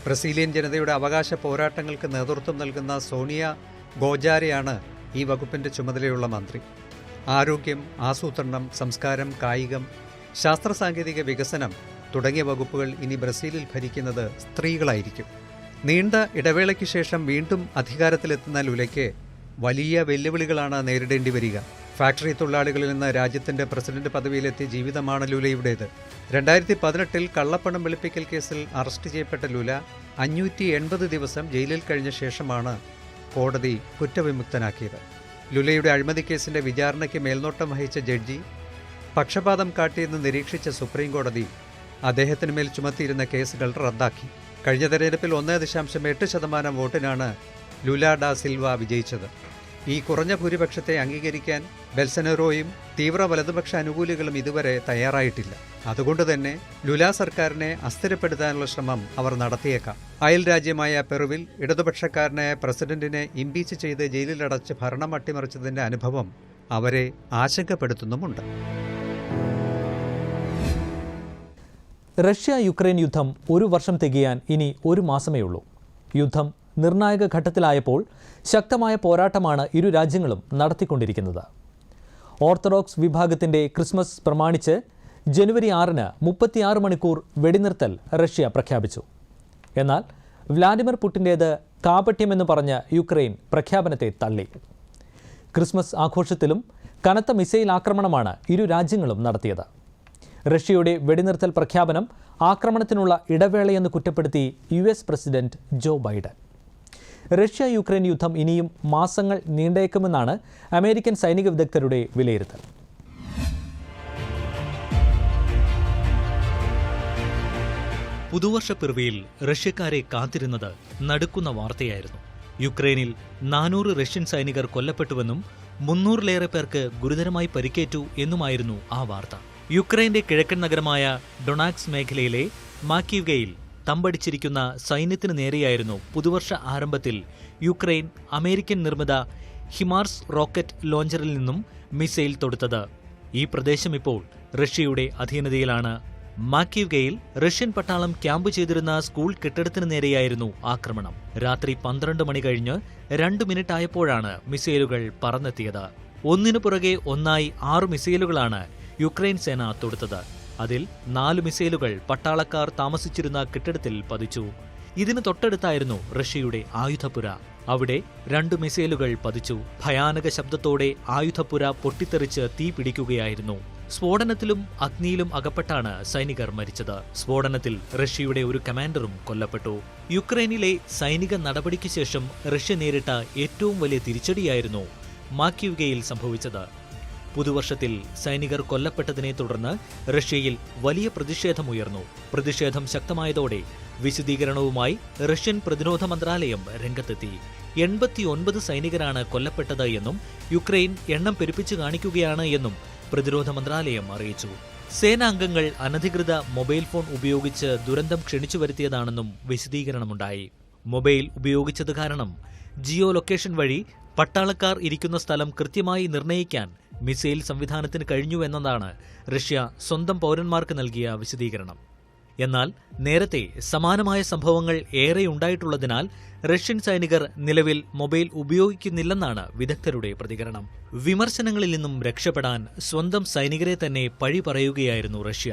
ബ്രസീലിയൻ ജനതയുടെ അവകാശ പോരാട്ടങ്ങൾക്ക് നേതൃത്വം നൽകുന്ന സോണിയ ഗോജാരെയാണ് ഈ വകുപ്പിന്റെ ചുമതലയുള്ള മന്ത്രി. ആരോഗ്യം, ആസൂത്രണം, സംസ്കാരം, കായികം, ശാസ്ത്ര സാങ്കേതിക വികസനം തുടങ്ങിയ വകുപ്പുകൾ ഇനി ബ്രസീലിൽ ഭരിക്കുന്നത് സ്ത്രീകളായിരിക്കും. നീണ്ട ഇടവേളയ്ക്ക് ശേഷം വീണ്ടും അധികാരത്തിലെത്തുന്ന ലുലയ്ക്ക് വലിയ വെല്ലുവിളികളാണ് നേരിടേണ്ടി വരിക. ഫാക്ടറി തൊഴിലാളികളിൽ നിന്ന് രാജ്യത്തിന്റെ പ്രസിഡന്റ് പദവിയിലെത്തിയ ജീവിതമാണ് ലുലയുടേത്. 2018 കള്ളപ്പണം വെളുപ്പിക്കൽ കേസിൽ അറസ്റ്റ് ചെയ്യപ്പെട്ട ലുല 580 ദിവസം ജയിലിൽ കഴിഞ്ഞ ശേഷമാണ് കോടതി കുറ്റവിമുക്തനാക്കിയത്. ലുലയുടെ അഴിമതി കേസിന്റെ വിചാരണയ്ക്ക് മേൽനോട്ടം വഹിച്ച ജഡ്ജി പക്ഷപാതം കാട്ടിയെന്ന് നിരീക്ഷിച്ച സുപ്രീം കോടതി അദ്ദേഹത്തിന് മേൽ ചുമത്തിയിരുന്ന കേസുകൾ റദ്ദാക്കി. കഴിഞ്ഞ തെരഞ്ഞെടുപ്പിൽ 1.8% വോട്ടിനാണ് ലുല ഡാ സിൽവ വിജയിച്ചത്. ഈ കുറഞ്ഞ ഭൂരിപക്ഷത്തെ അംഗീകരിക്കാൻ ബെൽസനറോയും തീവ്ര വലതുപക്ഷ അനുകൂലികളും ഇതുവരെ തയ്യാറായിട്ടില്ല. അതുകൊണ്ട് തന്നെ ലുല സർക്കാരിനെ അസ്ഥിരപ്പെടുത്താനുള്ള ശ്രമം അവർ നടത്തിയേക്കാം. അയൽ രാജ്യമായ പെറുവിൽ ഇടതുപക്ഷക്കാരനായ പ്രസിഡന്റിനെ ഇംപീച്ച് ചെയ്ത് ജയിലിലടച്ച് ഭരണം അട്ടിമറിച്ചതിന്റെ അനുഭവം അവരെ ആശങ്കപ്പെടുത്തുന്നുമുണ്ട്. റഷ്യ യുക്രൈൻ യുദ്ധം 1 വർഷം തികയാൻ ഇനി 1 മാസമേ ഉള്ളൂ. യുദ്ധം നിർണായക ഘട്ടത്തിലായപ്പോൾ ശക്തമായ പോരാട്ടമാണ് ഇരു രാജ്യങ്ങളും നടത്തിക്കൊണ്ടിരിക്കുന്നത്. ഓർത്തഡോക്സ് വിഭാഗത്തിൻ്റെ ക്രിസ്മസ് പ്രമാണിച്ച് ജനുവരി 6-ന് 36 മണിക്കൂർ വെടിനിർത്തൽ റഷ്യ പ്രഖ്യാപിച്ചു. എന്നാൽ വ്ലാഡിമിർ പുടിൻ്റേത് കാപട്യമെന്ന് പറഞ്ഞ യുക്രൈൻ പ്രഖ്യാപനത്തെ തള്ളി. ക്രിസ്മസ് ആഘോഷത്തിലും കനത്ത മിസൈൽ ആക്രമണമാണ് ഇരു രാജ്യങ്ങളും നടത്തിയത്. റഷ്യയുടെ വെടിനിർത്തൽ പ്രഖ്യാപനം ആക്രമണത്തിനുള്ള ഇടവേളയെന്ന് കുറ്റപ്പെടുത്തി US president Joe Biden. Russia Ukraine യുദ്ധം ഇനിയും മാസങ്ങൾ നീണ്ടേക്കുമെന്നാണ് അമേരിക്കൻ സൈനിക വിദഗ്ധരുടെ വിലയിരുത്തൽ. പുതുവർഷപ്പിറവിയിൽ റഷ്യക്കാരെ കാത്തിരുന്നത് നടുക്കുന്ന വാർത്തയായിരുന്നു. യുക്രൈനിൽ 400 റഷ്യൻ സൈനികർ കൊല്ലപ്പെട്ടുവെന്നും 300-ലേറെ പേർക്ക് ഗുരുതരമായി പരിക്കേറ്റു എന്നുമായിരുന്നു ആ വാർത്ത. യുക്രൈന്റെ കിഴക്കൻ നഗരമായ ഡൊണാക്സ് മേഖലയിലെ മാക്കീവ്കയിൽ തമ്പടിച്ചിരിക്കുന്ന സൈന്യത്തിന് നേരെയായിരുന്നു പുതുവർഷ ആരംഭത്തിൽ യുക്രൈൻ അമേരിക്കൻ നിർമ്മിത ഹിമാർസ് റോക്കറ്റ് ലോഞ്ചറിൽ നിന്നും മിസൈൽ തൊടുത്തത്. ഈ പ്രദേശം ഇപ്പോൾ റഷ്യയുടെ അധീനതയിലാണ്. മാക്കീവ്കയിൽ റഷ്യൻ പട്ടാളം ക്യാമ്പ് ചെയ്തിരുന്ന സ്കൂൾ കെട്ടിടത്തിന് നേരെയായിരുന്നു ആക്രമണം. രാത്രി 12 മണി കഴിഞ്ഞ് 2 മിനിറ്റ് ആയപ്പോഴാണ് മിസൈലുകൾ പറന്നെത്തിയത്. ഒന്നിനു പുറകെ ഒന്നായി 6 മിസൈലുകളാണ് യുക്രൈൻ സേന തൊടുത്തത്. അതിൽ 4 മിസൈലുകൾ പട്ടാളക്കാർ താമസിച്ചിരുന്ന കെട്ടിടത്തിൽ പതിച്ചു. ഇതിന് തൊട്ടടുത്തായിരുന്നു റഷ്യയുടെ ആയുധപ്പുര. അവിടെ 2 മിസൈലുകൾ പതിച്ചു. ഭയാനക ശബ്ദത്തോടെ ആയുധപ്പുര പൊട്ടിത്തെറിച്ച് തീ പിടിക്കുകയായിരുന്നു. സ്ഫോടനത്തിലും അഗ്നിയിലും അകപ്പെട്ടാണ് സൈനികർ മരിച്ചത്. സ്ഫോടനത്തിൽ റഷ്യയുടെ ഒരു കമാൻഡറും കൊല്ലപ്പെട്ടു. യുക്രൈനിലെ സൈനിക നടപടിക്ക് ശേഷം റഷ്യ നേരിട്ട ഏറ്റവും വലിയ തിരിച്ചടിയായിരുന്നു മാക്കീവ്കയിൽ സംഭവിച്ചത്. പുതുവർഷത്തിൽ സൈനികർ കൊല്ലപ്പെട്ടതിനെ തുടർന്ന് റഷ്യയിൽ വലിയ പ്രതിഷേധമുയർന്നു. പ്രതിഷേധം ശക്തമായതോടെ വിശദീകരണവുമായി റഷ്യൻ പ്രതിരോധ മന്ത്രാലയം രംഗത്തെത്തി. 89 സൈനികരാണ് കൊല്ലപ്പെട്ടത് എന്നും യുക്രൈൻ എണ്ണം പെരുപ്പിച്ചു കാണിക്കുകയാണ് എന്നും പ്രതിരോധ മന്ത്രാലയം അറിയിച്ചു. സേനാംഗങ്ങൾ അനധികൃത മൊബൈൽ ഫോൺ ഉപയോഗിച്ച് ദുരന്തം ക്ഷണിച്ചു വരുത്തിയതാണെന്നും വിശദീകരണമുണ്ടായി. മൊബൈൽ ഉപയോഗിച്ചത് കാരണം ജിയോ ലൊക്കേഷൻ വഴി പട്ടാളക്കാർ ഇരിക്കുന്ന സ്ഥലം കൃത്യമായി നിർണ്ണയിക്കാൻ മിസൈൽ സംവിധാനത്തിന് കഴിഞ്ഞുവെന്നതാണ് റഷ്യ സ്വന്തം പൗരന്മാർക്ക് നൽകിയ വിശദീകരണം. എന്നാൽ നേരത്തെ സമാനമായ സംഭവങ്ങൾ ഏറെ ഉണ്ടായിട്ടുള്ളതിനാൽ റഷ്യൻ സൈനികർ നിലവിൽ മൊബൈൽ ഉപയോഗിക്കുന്നില്ലെന്നാണ് വിദഗ്ധരുടെ പ്രതികരണം. വിമർശനങ്ങളിൽ നിന്നും രക്ഷപ്പെടാൻ സ്വന്തം സൈനികരെ തന്നെ പഴി പറയുകയായിരുന്നു റഷ്യ.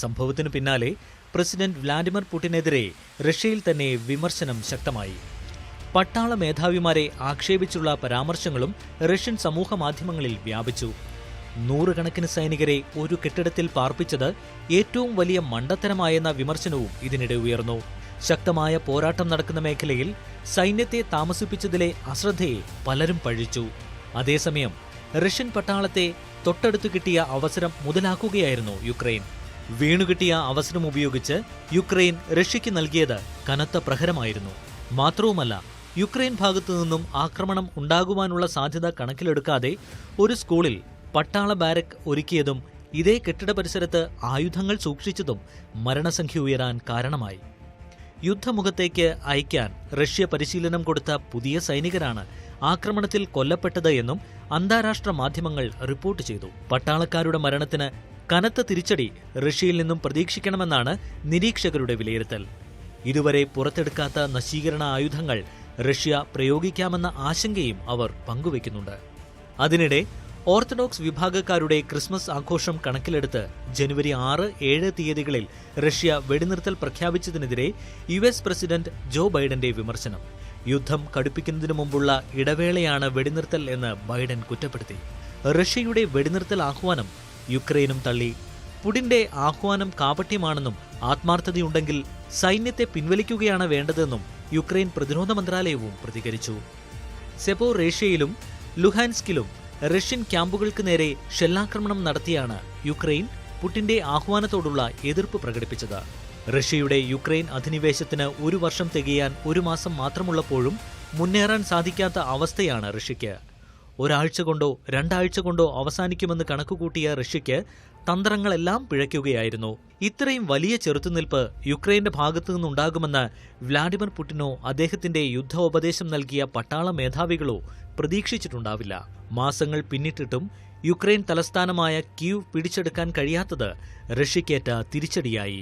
സംഭവത്തിനു പിന്നാലെ പ്രസിഡന്റ് വ്ളാഡിമിർ പുടിനെതിരെ റഷ്യയിൽ തന്നെ വിമർശനം ശക്തമായി. പട്ടാള മേധാവിമാരെ ആക്ഷേപിച്ചുള്ള പരാമർശങ്ങളും റഷ്യൻ സമൂഹ മാധ്യമങ്ങളിൽ വ്യാപിച്ചു. 100 കണക്കിന് സൈനികരെ ഒരു കെട്ടിടത്തിൽ പാർപ്പിച്ചത് ഏറ്റവും വലിയ മണ്ടത്തരമായെന്ന വിമർശനവും ഇതിനിടെ ഉയർന്നു. ശക്തമായ പോരാട്ടം നടക്കുന്ന മേഖലയിൽ സൈന്യത്തെ താമസിപ്പിച്ചതിലെ അശ്രദ്ധയെ പലരും പഴിച്ചു. അതേസമയം റഷ്യൻ പട്ടാളത്തെ തൊട്ടടുത്തു കിട്ടിയ അവസരം മുതലാക്കുകയായിരുന്നു യുക്രൈൻ. വീണുകിട്ടിയ അവസരം ഉപയോഗിച്ച് യുക്രൈൻ റഷ്യയ്ക്ക് നൽകിയത് കനത്ത പ്രഹരമായിരുന്നു. മാത്രവുമല്ല, യുക്രൈൻ ഭാഗത്തു നിന്നും ആക്രമണം ഉണ്ടാകുവാനുള്ള സാധ്യത കണക്കിലെടുക്കാതെ ഒരു സ്കൂളിൽ പട്ടാള ബാരക് ഒരുക്കിയതും ഇതേ കെട്ടിട പരിസരത്ത് ആയുധങ്ങൾ സൂക്ഷിച്ചതും മരണസംഖ്യ ഉയരാൻ കാരണമായി. യുദ്ധമുഖത്തേക്ക് അയക്കാൻ റഷ്യ പരിശീലനം കൊടുത്ത പുതിയ സൈനികരാണ് ആക്രമണത്തിൽ കൊല്ലപ്പെട്ടത് എന്നും അന്താരാഷ്ട്ര മാധ്യമങ്ങൾ റിപ്പോർട്ട് ചെയ്തു. പട്ടാളക്കാരുടെ മരണത്തിന് കനത്ത തിരിച്ചടി റഷ്യയിൽ നിന്നും പ്രതീക്ഷിക്കണമെന്നാണ് നിരീക്ഷകരുടെ വിലയിരുത്തൽ. ഇതുവരെ പുറത്തെടുക്കാത്ത നശീകരണ ആയുധങ്ങൾ റഷ്യ പ്രയോഗിക്കാമെന്ന ആശങ്കയും അവർ പങ്കുവയ്ക്കുന്നുണ്ട്. അതിനിടെ ഓർത്തഡോക്സ് വിഭാഗക്കാരുടെ ക്രിസ്മസ് ആഘോഷം കണക്കിലെടുത്ത് ജനുവരി 6-7 തീയതികളിൽ റഷ്യ വെടിനിർത്തൽ പ്രഖ്യാപിച്ചതിനെതിരെ US പ്രസിഡന്റ് ജോ ബൈഡന്റെ വിമർശനം. യുദ്ധം കടുപ്പിക്കുന്നതിനു മുമ്പുള്ള ഇടവേളയാണ് വെടിനിർത്തൽ എന്ന് ബൈഡൻ കുറ്റപ്പെടുത്തി. റഷ്യയുടെ വെടിനിർത്തൽ ആഹ്വാനം യുക്രൈനും തള്ളി. പുടിന്റെ ആഹ്വാനം കാപട്യമാണെന്നും ആത്മാർത്ഥതയുണ്ടെങ്കിൽ സൈന്യത്തെ പിൻവലിക്കുകയാണ് വേണ്ടതെന്നും യുക്രൈൻ പ്രതിരോധ മന്ത്രാലയവും പ്രതികരിച്ചു. സെപോറേഷ്യയിലും ലുഹാൻസ്കിലും റഷ്യൻ ക്യാമ്പുകൾക്ക് നേരെ ഷെല്ലാക്രമണം നടത്തിയാണ് യുക്രൈൻ പുടിന്റെ ആഹ്വാനത്തോടുള്ള എതിർപ്പ് പ്രകടിപ്പിച്ചത്. റഷ്യയുടെ യുക്രൈൻ അധിനിവേശത്തിന് 1 വർഷം തികയാൻ 1 മാസം മാത്രമുള്ളപ്പോഴും മുന്നേറാൻ സാധിക്കാത്ത അവസ്ഥയാണ് റഷ്യയ്ക്ക്. ഒരാഴ്ച കൊണ്ടോ 2 ആഴ്ച കൊണ്ടോ അവസാനിക്കുമെന്ന് കണക്കുകൂട്ടിയ റഷ്യയ്ക്ക് തന്ത്രങ്ങളെല്ലാം പിഴയ്ക്കുകയായിരുന്നു. ഇത്രയും വലിയ ചെറുത്തുനിൽപ്പ് യുക്രൈന്റെ ഭാഗത്തു നിന്നുണ്ടാകുമെന്ന് വ്ളാഡിമിർ പുടിനോ അദ്ദേഹത്തിന്റെ യുദ്ധോപദേശം നൽകിയ പട്ടാള മേധാവികളോ പ്രതീക്ഷിച്ചിട്ടുണ്ടാവില്ല. മാസങ്ങൾ പിന്നിട്ടിട്ടും യുക്രൈൻ തലസ്ഥാനമായ കീവ് പിടിച്ചെടുക്കാൻ കഴിയാത്തത് റഷ്യയ്ക്കേറ്റ തിരിച്ചടിയായി.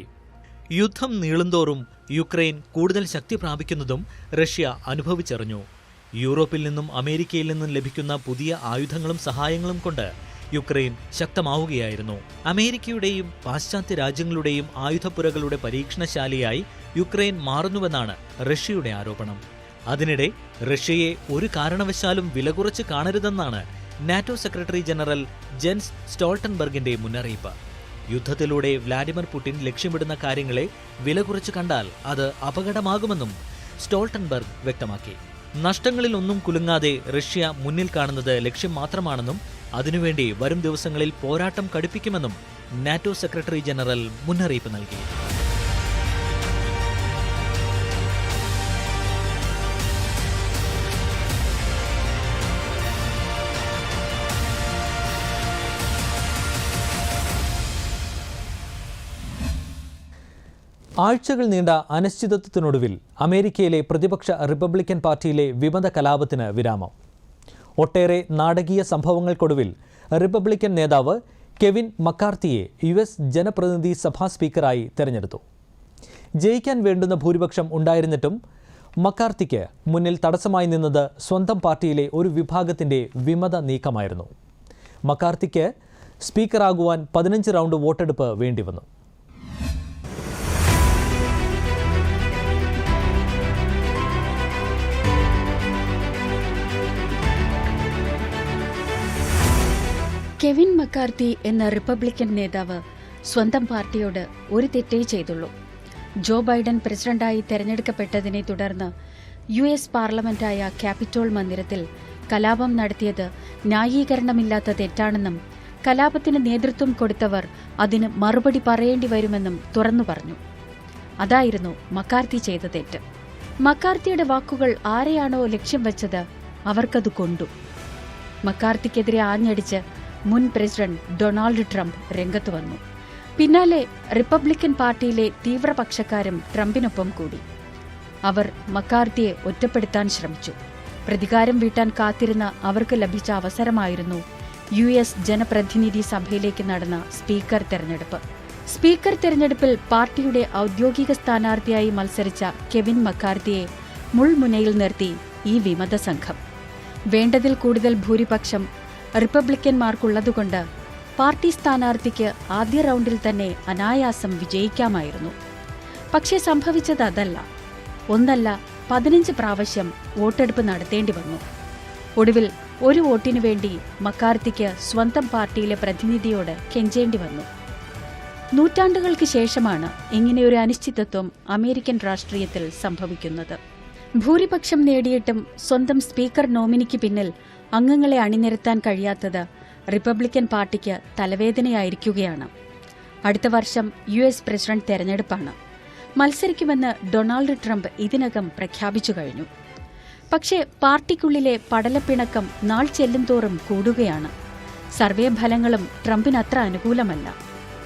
യുദ്ധം നീളുന്തോറും യുക്രൈൻ കൂടുതൽ ശക്തി പ്രാപിക്കുന്നതും റഷ്യ അനുഭവിച്ചറിഞ്ഞു. യൂറോപ്പിൽ നിന്നും അമേരിക്കയിൽ നിന്നും ലഭിക്കുന്ന പുതിയ ആയുധങ്ങളും സഹായങ്ങളും കൊണ്ട് യുക്രൈൻ ശക്തമാവുകയായിരുന്നു. അമേരിക്കയുടെയും പാശ്ചാത്യ രാജ്യങ്ങളുടെയും ആയുധപ്പുരകളുടെ പരീക്ഷണശാലയായി യുക്രൈൻ മാറുന്നുവെന്നാണ് റഷ്യയുടെ ആരോപണം. അതിനിടെ റഷ്യയെ ഒരു കാരണവശാലും വില കുറച്ച് കാണരുതെന്നാണ് നാറ്റോ സെക്രട്ടറി ജനറൽ ജെൻസ് സ്റ്റോൾട്ടൻബർഗിന്റെ മുന്നറിയിപ്പ്. യുദ്ധത്തിലൂടെ വ്ളാഡിമിർ പുടിൻ ലക്ഷ്യമിടുന്ന കാര്യങ്ങളെ വില കുറച്ച് കണ്ടാൽ അത് അപകടമാകുമെന്നും സ്റ്റോൾട്ടൻബർഗ് വ്യക്തമാക്കി. നഷ്ടങ്ങളിൽ ഒന്നും കുലുങ്ങാതെ റഷ്യ മുന്നിൽ കാണുന്നത് ലക്ഷ്യം മാത്രമാണെന്നും അതിനുവേണ്ടി വരും ദിവസങ്ങളിൽ പോരാട്ടം കടുപ്പിക്കുമെന്നും നാറ്റോ സെക്രട്ടറി ജനറൽ മുന്നറിയിപ്പ് നൽകി. ആഴ്ചകൾ നീണ്ട അനിശ്ചിതത്വത്തിനൊടുവിൽ അമേരിക്കയിലെ പ്രതിപക്ഷ റിപ്പബ്ലിക്കൻ പാർട്ടിയിലെ വിമത കലാപത്തിന് വിരാമം. ഒട്ടേറെ നാടകീയ സംഭവങ്ങൾക്കൊടുവിൽ റിപ്പബ്ലിക്കൻ നേതാവ് കെവിൻ മക്കാർത്തിയെ US ജനപ്രതിനിധി സഭാ സ്പീക്കറായി തെരഞ്ഞെടുത്തു. ജയിക്കാൻ വേണ്ടുന്ന ഭൂരിപക്ഷം ഉണ്ടായിരുന്നിട്ടും മക്കാർത്തിക്ക് മുന്നിൽ തടസ്സമായി നിന്നത് സ്വന്തം പാർട്ടിയിലെ ഒരു വിഭാഗത്തിന്റെ വിമത നീക്കമായിരുന്നു. മക്കാർത്തിക്ക് സ്പീക്കറാകുവാൻ 15 റൗണ്ട് വോട്ടെടുപ്പ് വേണ്ടിവന്നു. കെവിൻ മക്കാർത്തി എന്ന റിപ്പബ്ലിക്കൻ നേതാവ് സ്വന്തം പാർട്ടിയോട് ഒരു തെറ്റേ ചെയ്തുള്ളൂ. ജോ ബൈഡൻ പ്രസിഡന്റായി തെരഞ്ഞെടുക്കപ്പെട്ടതിനെ തുടർന്ന് US പാർലമെന്റായ ക്യാപിറ്റോൾ മന്ദിരത്തിൽ കലാപം നടത്തിയത് ന്യായീകരണമില്ലാത്ത തെറ്റാണെന്നും കലാപത്തിന് നേതൃത്വം കൊടുത്തവർ അതിന് മറുപടി പറയേണ്ടി വരുമെന്നും തുറന്നു പറഞ്ഞു. അതായിരുന്നു മക്കാർത്തി ചെയ്ത തെറ്റ്. മക്കാർത്തിയുടെ വാക്കുകൾ ആരെയാണോ ലക്ഷ്യം വെച്ചത് അവർക്കത് കൊണ്ടു. മക്കാർത്തിക്കെതിരെ ആഞ്ഞടിച്ച് മുൻ പ്രസിഡന്റ് ഡൊണാൾഡ് ട്രംപ് രംഗത്ത് വന്നു. പിന്നാലെ റിപ്പബ്ലിക്കൻ പാർട്ടിയിലെ തീവ്രപക്ഷക്കാരും ട്രംപിനൊപ്പം കൂടി. അവർ മക്കാർത്തിയെ ഒറ്റപ്പെടുത്താൻ ശ്രമിച്ചു. പ്രതികാരം വീട്ടാൻ കാത്തിരുന്ന അവർക്ക് ലഭിച്ച അവസരമായിരുന്നു US ജനപ്രതിനിധി സഭയിലേക്ക് നടന്ന സ്പീക്കർ തെരഞ്ഞെടുപ്പ്. സ്പീക്കർ തെരഞ്ഞെടുപ്പിൽ പാർട്ടിയുടെ ഔദ്യോഗിക സ്ഥാനാർത്ഥിയായി മത്സരിച്ച കെവിൻ മക്കാർത്തിയെ മുൾമുനയിൽ നിർത്തി ഈ വിമത സംഘം. വേണ്ടതിൽ കൂടുതൽ ഭൂരിപക്ഷം റിപ്പബ്ലിക്കന്മാർക്കുള്ളതുകൊണ്ട് പാർട്ടി സ്ഥാനാർത്ഥിക്ക് ആദ്യ റൗണ്ടിൽ തന്നെ അനായാസം വിജയിക്കാമായിരുന്നു. പക്ഷേ സംഭവിച്ചത് അതല്ല. 15 പ്രാവശ്യം വോട്ടെടുപ്പ് നടത്തേണ്ടി വന്നു. ഒടുവിൽ ഒരു വോട്ടിനു വേണ്ടി മക്കാർത്തിക്ക് സ്വന്തം പാർട്ടിയിലെ പ്രതിനിധിയോട് കെഞ്ചേണ്ടി വന്നു. നൂറ്റാണ്ടുകൾക്ക് ശേഷമാണ് ഇങ്ങനെയൊരു അനിശ്ചിതത്വം അമേരിക്കൻ രാഷ്ട്രീയത്തിൽ സംഭവിക്കുന്നത്. ഭൂരിപക്ഷം നേടിയിട്ടും സ്വന്തം സ്പീക്കർ നോമിനിക്ക് പിന്നിൽ അംഗങ്ങളെ അണിനിരത്താൻ കഴിയാത്തത് റിപ്പബ്ലിക്കൻ പാർട്ടിക്ക് തലവേദനയായിരിക്കുകയാണ്. അടുത്ത വർഷം US പ്രസിഡന്റ് തെരഞ്ഞെടുപ്പാണ്. മത്സരിക്കുമെന്ന് ഡൊണാൾഡ് ട്രംപ് ഇതിനകം പ്രഖ്യാപിച്ചു കഴിഞ്ഞു. പക്ഷേ പാർട്ടിക്കുള്ളിലെ പടലപ്പിണക്കം നാൾ ചെല്ലുംതോറും കൂടുകയാണ്. സർവേ ഫലങ്ങളും ട്രംപിനത്ര അനുകൂലമല്ല.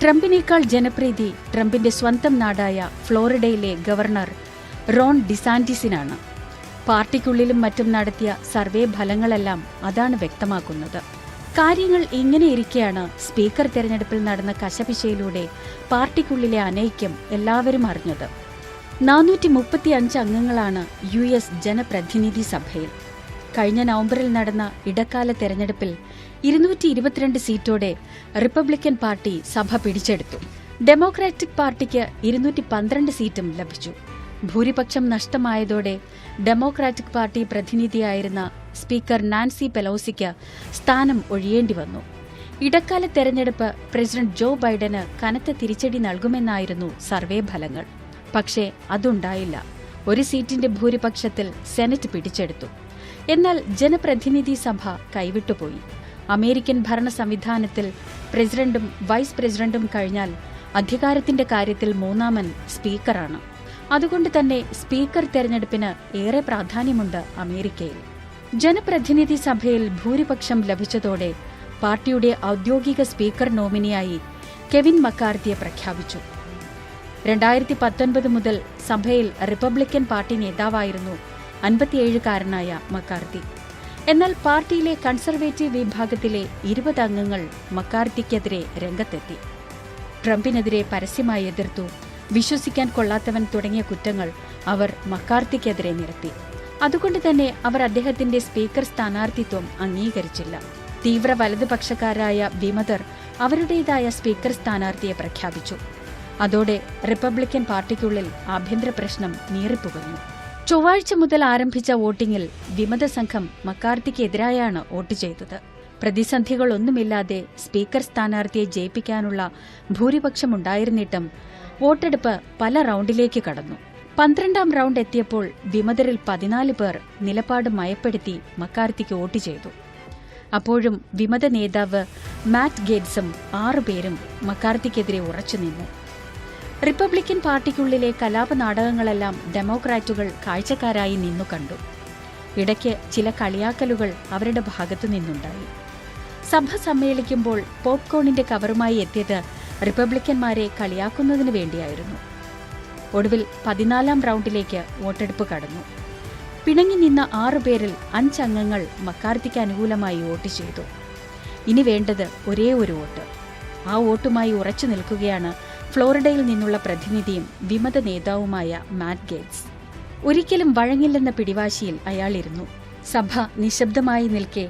ട്രംപിനേക്കാൾ ജനപ്രീതി ട്രംപിന്റെ സ്വന്തം നാടായ ഫ്ലോറിഡയിലെ ഗവർണർ റോൺ ഡിസാന്റിസിനാണ്. പാർട്ടിക്കുള്ളിലും മറ്റും നടത്തിയ സർവേ ഫലങ്ങളെല്ലാം അതാണ് വ്യക്തമാക്കുന്നത്. കാര്യങ്ങൾ ഇങ്ങനെയിരിക്കെയാണ് സ്പീക്കർ തെരഞ്ഞെടുപ്പിൽ നടന്ന കശപിശയിലൂടെ പാർട്ടിക്കുള്ളിലെ അനൈക്യം എല്ലാവരും അറിഞ്ഞത്. 435 അംഗങ്ങളാണ് US ജനപ്രതിനിധി സഭയിൽ. കഴിഞ്ഞ നവംബറിൽ നടന്ന ഇടക്കാല തെരഞ്ഞെടുപ്പിൽ 222 സീറ്റോടെ റിപ്പബ്ലിക്കൻ പാർട്ടി സഭ പിടിച്ചെടുത്തു. ഡെമോക്രാറ്റിക് പാർട്ടിക്ക് 212 സീറ്റും ലഭിച്ചു. ഭൂരിപക്ഷം നഷ്ടമായതോടെ ഡെമോക്രാറ്റിക് പാർട്ടി പ്രതിനിധിയായിരുന്ന സ്പീക്കർ നാൻസി പെലോസിക്ക് സ്ഥാനം ഒഴിയേണ്ടി വന്നു. ഇടക്കാല തെരഞ്ഞെടുപ്പ് പ്രസിഡന്റ് ജോ ബൈഡന് കനത്ത തിരിച്ചടി നൽകുമെന്നായിരുന്നു സർവേ ഫലങ്ങൾ. പക്ഷേ അതുണ്ടായില്ല. ഒരു സീറ്റിന്റെ ഭൂരിപക്ഷത്തിൽ സെനറ്റ് പിടിച്ചെടുത്തു. എന്നാൽ ജനപ്രതിനിധി സഭ കൈവിട്ടുപോയി. അമേരിക്കൻ ഭരണ സംവിധാനത്തിൽ പ്രസിഡന്റും വൈസ് പ്രസിഡന്റും കഴിഞ്ഞാൽ അധികാരത്തിന്റെ കാര്യത്തിൽ മൂന്നാമൻ സ്പീക്കറാണ്. അതുകൊണ്ട് തന്നെ സ്പീക്കർ തെരഞ്ഞെടുപ്പിന് ഏറെ പ്രാധാന്യമുണ്ട് അമേരിക്കയിൽ. ജനപ്രതിനിധി സഭയിൽ ഭൂരിപക്ഷം ലഭിച്ചതോടെ പാർട്ടിയുടെ ഔദ്യോഗിക സ്പീക്കർ നോമിനിയായി കെവിൻ മക്കാർത്തിയെ പ്രഖ്യാപിച്ചു. 2019 മുതൽ സഭയിൽ റിപ്പബ്ലിക്കൻ പാർട്ടി നേതാവായിരുന്നു 57-കാരനായ മക്കാർത്തി. എന്നാൽ പാർട്ടിയിലെ കൺസർവേറ്റീവ് വിഭാഗത്തിലെ 20 അംഗങ്ങൾ മക്കാർത്തിക്കെതിരെ രംഗത്തെത്തി. ട്രംപിനെതിരെ പരസ്യമായി എതിർത്തു. വിശ്വസിക്കാൻ കൊള്ളാത്തവൻ തുടങ്ങിയ കുറ്റങ്ങൾ അവർ മക്കാർത്തിക്കെതിരെ നിരത്തി. അതുകൊണ്ട് തന്നെ അവർ അദ്ദേഹത്തിന്റെ സ്പീക്കർ സ്ഥാനാർത്ഥിത്വം അംഗീകരിച്ചില്ല. തീവ്ര വലതുപക്ഷക്കാരായ വിമതർ അവരുടേതായ സ്പീക്കർ സ്ഥാനാർത്ഥിയെ പ്രഖ്യാപിച്ചു. അതോടെ റിപ്പബ്ലിക്കൻ പാർട്ടിക്കുള്ളിൽ ആഭ്യന്തര പ്രശ്നം നീറിപ്പുകഞ്ഞു. ചൊവ്വാഴ്ച മുതൽ ആരംഭിച്ച വോട്ടിംഗിൽ വിമത സംഘം മക്കാർത്തിക്കെതിരായാണ് വോട്ട് ചെയ്തത്. പ്രതിസന്ധികളൊന്നുമില്ലാതെ സ്പീക്കർ സ്ഥാനാർത്ഥിയെ ജയിപ്പിക്കാനുള്ള ഭൂരിപക്ഷമുണ്ടായിരുന്നിട്ടും വോട്ടെടുപ്പ് പല റൌണ്ടിലേക്ക് കടന്നു. 12ാം റൌണ്ട് എത്തിയപ്പോൾ വിമതരിൽ 14 പേർ നിലപാട് മയപ്പെടുത്തി മക്കാർത്തിക്ക് വോട്ട് ചെയ്തു. അപ്പോഴും വിമത നേതാവ് മാറ്റ് ഗേറ്റ്സും 6 പേരും മക്കാർത്തിക്കെതിരെ ഉറച്ചുനിന്നു. റിപ്പബ്ലിക്കൻ പാർട്ടിക്കുള്ളിലെ കലാപനാടകങ്ങളെല്ലാം ഡെമോക്രാറ്റുകൾ കാഴ്ചക്കാരായി നിന്നു കണ്ടു. ഇടയ്ക്ക് ചില കളിയാക്കലുകൾ അവരുടെ ഭാഗത്തു നിന്നുണ്ടായി. സഭ സമ്മേളിക്കുമ്പോൾ പോപ്കോണിന്റെ കവറുമായി എത്തിയത് റിപ്പബ്ലിക്കന്മാരെ കളിയാക്കുന്നതിനു വേണ്ടിയായിരുന്നു. ഒടുവിൽ 14ാം റൌണ്ടിലേക്ക് വോട്ടെടുപ്പ് കടന്നു. പിണങ്ങി നിന്ന 6 പേരിൽ 5 അംഗങ്ങൾ മക്കാർത്തിക്ക് അനുകൂലമായി വോട്ട് ചെയ്തു. ഇനി വേണ്ടത് ഒരേ ഒരു വോട്ട്. ആ വോട്ടുമായി ഉറച്ചു നിൽക്കുകയാണ് ഫ്ലോറിഡയിൽ നിന്നുള്ള പ്രതിനിധിയും വിമത നേതാവുമായ മാറ്റ് ഗേറ്റ്സ്. ഒരിക്കലും വഴങ്ങില്ലെന്ന പിടിവാശിയിൽ അയാളിരുന്നു. സഭ നിശബ്ദമായി നിൽക്കെ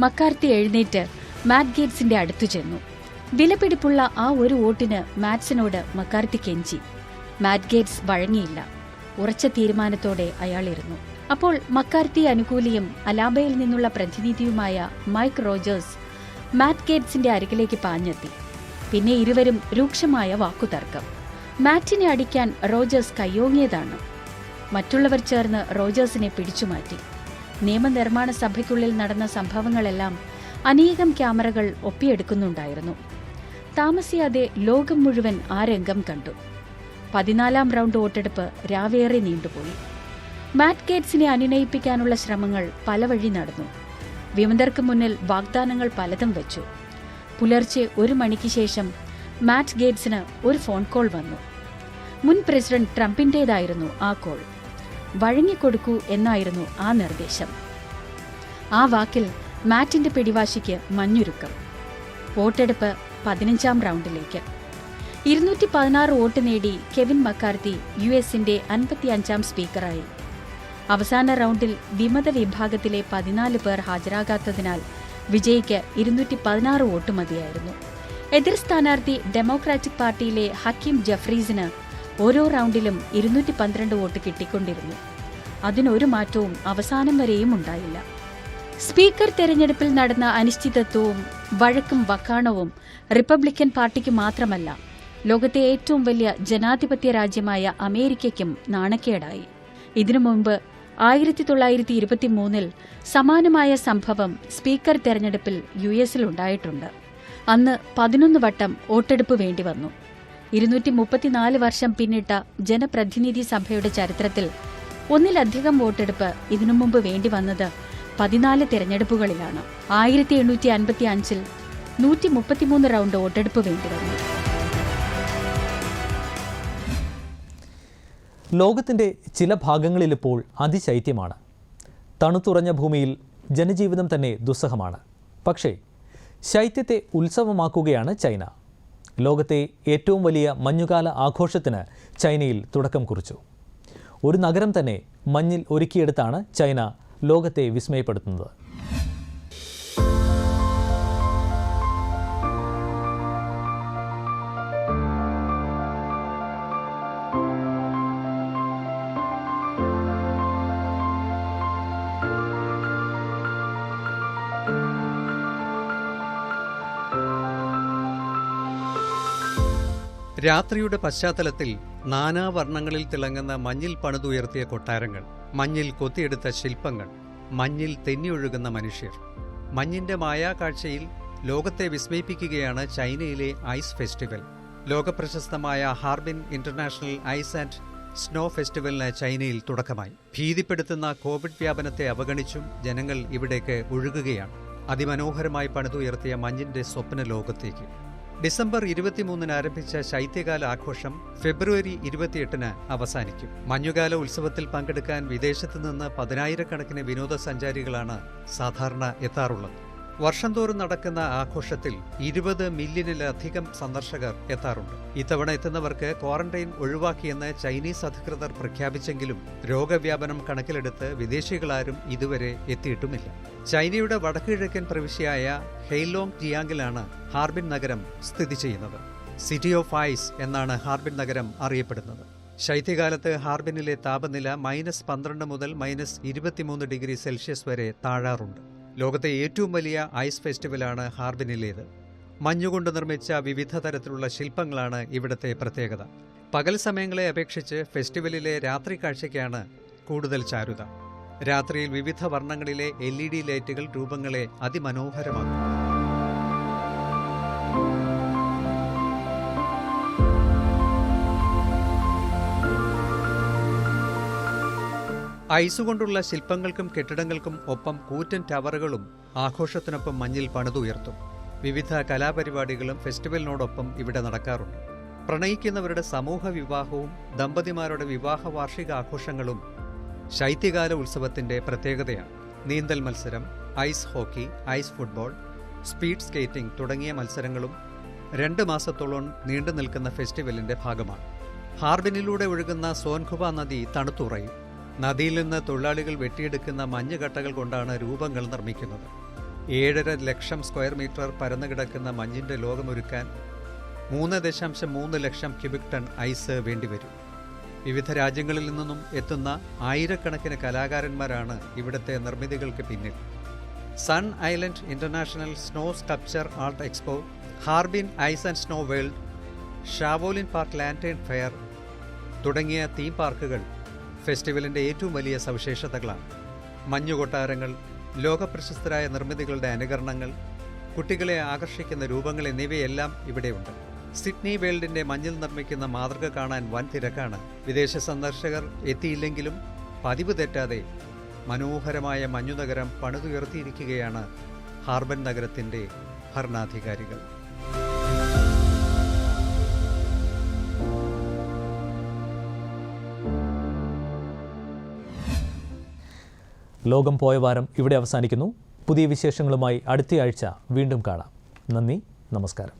മക്കാർത്തി എഴുന്നേറ്റ് മാറ്റ് ഗേറ്റ്സിന്റെ അടുത്തു ചെന്നു. വിലപിടിപ്പുള്ള ആ ഒരു വോട്ടിന് മാറ്റ്സിനോട് മക്കാർത്തി കെഞ്ചി. മാറ്റ് ഗേറ്റ്സ് വഴങ്ങിയില്ല. ഉറച്ച തീരുമാനത്തോടെ അയാളിരുന്നു. അപ്പോൾ മക്കാർത്തി അനുകൂലിയും അലാബയിൽ നിന്നുള്ള പ്രതിനിധിയുമായ മൈക്ക് റോജേഴ്സ് മാറ്റ് ഗേറ്റ്സിന്റെ അരികിലേക്ക് പാഞ്ഞെത്തി. പിന്നെ ഇരുവരും രൂക്ഷമായ വാക്കുതർക്കം. മാറ്റിനെ അടിക്കാൻ റോജേഴ്സ് കയ്യോങ്ങിയതാണ്. മറ്റുള്ളവർ ചേർന്ന് റോജേഴ്സിനെ പിടിച്ചുമാറ്റി. നിയമനിർമ്മാണ സഭയ്ക്കുള്ളിൽ നടന്ന സംഭവങ്ങളെല്ലാം അനേകം ക്യാമറകൾ ഒപ്പിയെടുക്കുന്നുണ്ടായിരുന്നു. താമസിയാതെ ലോകം മുഴുവൻ ആ രംഗം കണ്ടു. 14ാം റൗണ്ട് വോട്ടെടുപ്പ് രാവേറെ നീണ്ടുപോയി. മാറ്റ് ഗേറ്റ്സിനെ അനുനയിപ്പിക്കാനുള്ള ശ്രമങ്ങൾ പല വഴി നടന്നു. വിമതർക്ക് മുന്നിൽ വാഗ്ദാനങ്ങൾ പലതും വെച്ചു. പുലർച്ചെ 1 മണിക്ക് ശേഷം മാറ്റ് ഗേറ്റ്സിന് ഒരു ഫോൺ കോൾ വന്നു. മുൻ പ്രസിഡന്റ് ട്രംപിന്റേതായിരുന്നു ആ കോൾ. വഴങ്ങിക്കൊടുക്കൂ എന്നായിരുന്നു ആ നിർദ്ദേശം. ആ വാക്കിൽ മാറ്റിന്റെ പിടിവാശിക്ക് മഞ്ഞുരുക്കം. വോട്ടെടുപ്പ് 15ാം റൗണ്ടിലേക്ക്. 216 വോട്ട് നേടി കെവിൻ മക്കാർത്തി US-ന്റെ 55ാം സ്പീക്കറായി. അവസാന റൗണ്ടിൽ വിമത വിഭാഗത്തിലെ 14 പേർ ഹാജരാകാത്തതിനാൽ വിജയിക്ക് 216 വോട്ട് മതിയായിരുന്നു. എതിർ സ്ഥാനാർത്ഥി ഡെമോക്രാറ്റിക് പാർട്ടിയിലെ ഹക്കീം ജഫ്രീസിന് ഓരോ റൗണ്ടിലും 212 വോട്ട് കിട്ടിക്കൊണ്ടിരുന്നു. അതിനൊരു മാറ്റവും അവസാനം വരെയും ഉണ്ടായില്ല. സ്പീക്കർ തെരഞ്ഞെടുപ്പിൽ നടന്ന അനിശ്ചിതത്വവും വഴക്കും വക്കാണവും റിപ്പബ്ലിക്കൻ പാർട്ടിക്ക് മാത്രമല്ല, ലോകത്തെ ഏറ്റവും വലിയ ജനാധിപത്യ രാജ്യമായ അമേരിക്കയ്ക്കും നാണക്കേടായി. ഇതിനു മുമ്പ് 1923 സമാനമായ സംഭവം സ്പീക്കർ തെരഞ്ഞെടുപ്പിൽ US-ൽ ഉണ്ടായിട്ടുണ്ട്. അന്ന് 11 വട്ടം വോട്ടെടുപ്പ് വേണ്ടിവന്നു. 234 വർഷം പിന്നിട്ട ജനപ്രതിനിധി സഭയുടെ ചരിത്രത്തിൽ ഒന്നിലധികം വോട്ടെടുപ്പ് ഇതിനു മുമ്പ് വേണ്ടിവന്നത് 14 തെരഞ്ഞെടുപ്പുകളിലാണ്. 1855-ൽ 133 റൗണ്ട് വോട്ടെടുപ്പ് വേണ്ടിവന്നു. ലോകത്തിൻ്റെ ചില ഭാഗങ്ങളിലിപ്പോൾ അതിശൈത്യമാണ്. തണുത്തുറഞ്ഞ ഭൂമിയിൽ ജനജീവിതം തന്നെ ദുസ്സഹമാണ്. പക്ഷേ ശൈത്യത്തെ ഉത്സവമാക്കുകയാണ് ചൈന. ലോകത്തെ ഏറ്റവും വലിയ മഞ്ഞുകാല ആഘോഷത്തിന് ചൈനയിൽ തുടക്കം കുറിച്ചു. ഒരു നഗരം തന്നെ മഞ്ഞിൽ ഒരുക്കിയെടുത്താണ് ചൈന ലോകത്തെ വിസ്മയപ്പെടുത്തുന്നത്. രാത്രിയുടെ പശ്ചാത്തലത്തിൽ നാനാവർണ്ണങ്ങളിൽ തിളങ്ങുന്ന മഞ്ഞിൽ പണിതുയർത്തിയ കൊട്ടാരങ്ങൾ, മഞ്ഞിൽ കൊത്തിയെടുത്ത ശില്പങ്ങൾ, മഞ്ഞിൽ തെന്നിയൊഴുകുന്ന മനുഷ്യർ. മഞ്ഞിന്റെ മായാകാഴ്ചയിൽ ലോകത്തെ വിസ്മയിപ്പിക്കുകയാണ് ചൈനയിലെ ഐസ് ഫെസ്റ്റിവൽ. ലോകപ്രശസ്തമായ Harbin international ice and snow ഫെസ്റ്റിവലിന് ചൈനയിൽ തുടക്കമായി. ഭീതിപ്പെടുത്തുന്ന കോവിഡ് വ്യാപനത്തെ അവഗണിച്ചും ജനങ്ങൾ ഇവിടേക്ക് ഒഴുകുകയാണ്. അതിമനോഹരമായി പണിതുയർത്തിയ മഞ്ഞിന്റെ സ്വപ്ന ലോകത്തേക്ക്. ഡിസംബർ 23-ന് ആരംഭിച്ച ശൈത്യകാല ആഘോഷം ഫെബ്രുവരി 28-ന് അവസാനിക്കും. മഞ്ഞുകാല ഉത്സവത്തിൽ പങ്കെടുക്കാൻ വിദേശത്തു നിന്ന് 10,000-കണക്കിന് വിനോദസഞ്ചാരികളാണ് സാധാരണ എത്താറുള്ളത്. വർഷം തോറും നടക്കുന്ന ആഘോഷത്തിൽ 20 മില്യണിലധികം സന്ദർശകർ എത്താറുണ്ട്. ഇത്തവണ എത്തുന്നവർക്ക് ക്വാറന്റൈൻ ഒഴിവാക്കിയെന്ന് ചൈനീസ് അധികൃതർ പ്രഖ്യാപിച്ചെങ്കിലും രോഗവ്യാപനം കണക്കിലെടുത്ത് വിദേശികളാരും ഇതുവരെ എത്തിയിട്ടുമില്ല. ചൈനയുടെ വടക്കുകിഴക്കൻ പ്രവിശ്യയായ ഹെയ്ലോങ് ജിയാങ്ങിലാണ് ഹാർബിൻ നഗരം സ്ഥിതി ചെയ്യുന്നത്. സിറ്റി ഓഫ് ഐസ് എന്നാണ് ഹാർബിൻ നഗരം അറിയപ്പെടുന്നത്. ശൈത്യകാലത്ത് ഹാർബിനിലെ താപനില -12 മുതൽ -23 ഡിഗ്രി സെൽഷ്യസ് വരെ താഴാറുണ്ട്. ലോകത്തെ ഏറ്റവും വലിയ ഐസ് ഫെസ്റ്റിവലാണ് ഹാർബിനിലേത്. മഞ്ഞുകൊണ്ട് നിർമ്മിച്ച വിവിധ തരത്തിലുള്ള ശില്പങ്ങളാണ് ഇവിടുത്തെ പ്രത്യേകത. പകൽ സമയങ്ങളെ അപേക്ഷിച്ച് ഫെസ്റ്റിവലിലെ രാത്രി കാഴ്ചയ്ക്കാണ് കൂടുതൽ ചാരുത. രാത്രിയിൽ വിവിധ വർണ്ണങ്ങളിലെ LED ലൈറ്റുകൾ രൂപങ്ങളെ അതിമനോഹരമാക്കും. ഐസുകൊണ്ടുള്ള ശില്പങ്ങൾക്കും കെട്ടിടങ്ങൾക്കും ഒപ്പം കൂറ്റൻ ടവറുകളും ആഘോഷത്തിനൊപ്പം മഞ്ഞിൽ പണിതുയർത്തും. വിവിധ കലാപരിപാടികളും ഫെസ്റ്റിവലിനോടൊപ്പം ഇവിടെ നടക്കാറുണ്ട്. പ്രണയിക്കുന്നവരുടെ സമൂഹ വിവാഹവും ദമ്പതിമാരുടെ വിവാഹ വാർഷികാഘോഷങ്ങളും ശൈത്യകാല ഉത്സവത്തിന്റെ പ്രത്യേകതയാണ്. നീന്തൽ മത്സരം, ice hockey, ice football, speed skating തുടങ്ങിയ മത്സരങ്ങളും 2 മാസത്തോളം നീണ്ടു നിൽക്കുന്ന ഫെസ്റ്റിവലിന്റെ ഭാഗമാണ്. ഹാർബിനിലൂടെ ഒഴുകുന്ന സോൻഖുവ നദി തണുത്തുറയും. നദിയിൽ നിന്ന് തൊഴിലാളികൾ വെട്ടിയെടുക്കുന്ന മഞ്ഞുകട്ടകൾ കൊണ്ടാണ് രൂപങ്ങൾ നിർമ്മിക്കുന്നത്. 7.5 ലക്ഷം സ്ക്വയർ മീറ്റർ പരന്നുകിടക്കുന്ന മഞ്ഞിന്റെ ലോകമൊരുക്കാൻ 3.3 ലക്ഷം ക്യൂബിക് ടൺ ഐസ് വേണ്ടിവരും. വിവിധ രാജ്യങ്ങളിൽ നിന്നും എത്തുന്ന ആയിരക്കണക്കിന് കലാകാരന്മാരാണ് ഇവിടുത്തെ നിർമ്മിതികൾക്ക് പിന്നിൽ. Sun island international snow sculpture art expo, Harbin ice and snow world, Zhaolin park lantern fair തുടങ്ങിയ തീം പാർക്കുകൾ ഫെസ്റ്റിവലിന്റെ ഏറ്റവും വലിയ സവിശേഷതകളാണ്. മഞ്ഞുകൊട്ടാരങ്ങൾ, ലോകപ്രശസ്തരായ നിർമ്മിതികളുടെ അനുകരണങ്ങൾ, കുട്ടികളെ ആകർഷിക്കുന്ന രൂപങ്ങൾ എന്നിവയെല്ലാം ഇവിടെയുണ്ട്. സിഡ്നി വേൾഡിന്റെ മഞ്ഞിൽ നിർമ്മിക്കുന്ന മാതൃക കാണാൻ വൻ തിരക്കാണ്. വിദേശ സന്ദർശകർ എത്തിയില്ലെങ്കിലും പതിവ് തെറ്റാതെ മനോഹരമായ മഞ്ഞുനഗരം പണിതുയർത്തിയിരിക്കുകയാണ് ഹാർബൻ നഗരത്തിന്റെ ഭരണാധികാരികൾ. ലോകം പോയ വാരം ഇവിടെ അവസാനിക്കുന്നു. പുതിയ വിശേഷങ്ങളുമായി അടുത്തയാഴ്ച വീണ്ടും കാണാം. നന്ദി, നമസ്കാരം.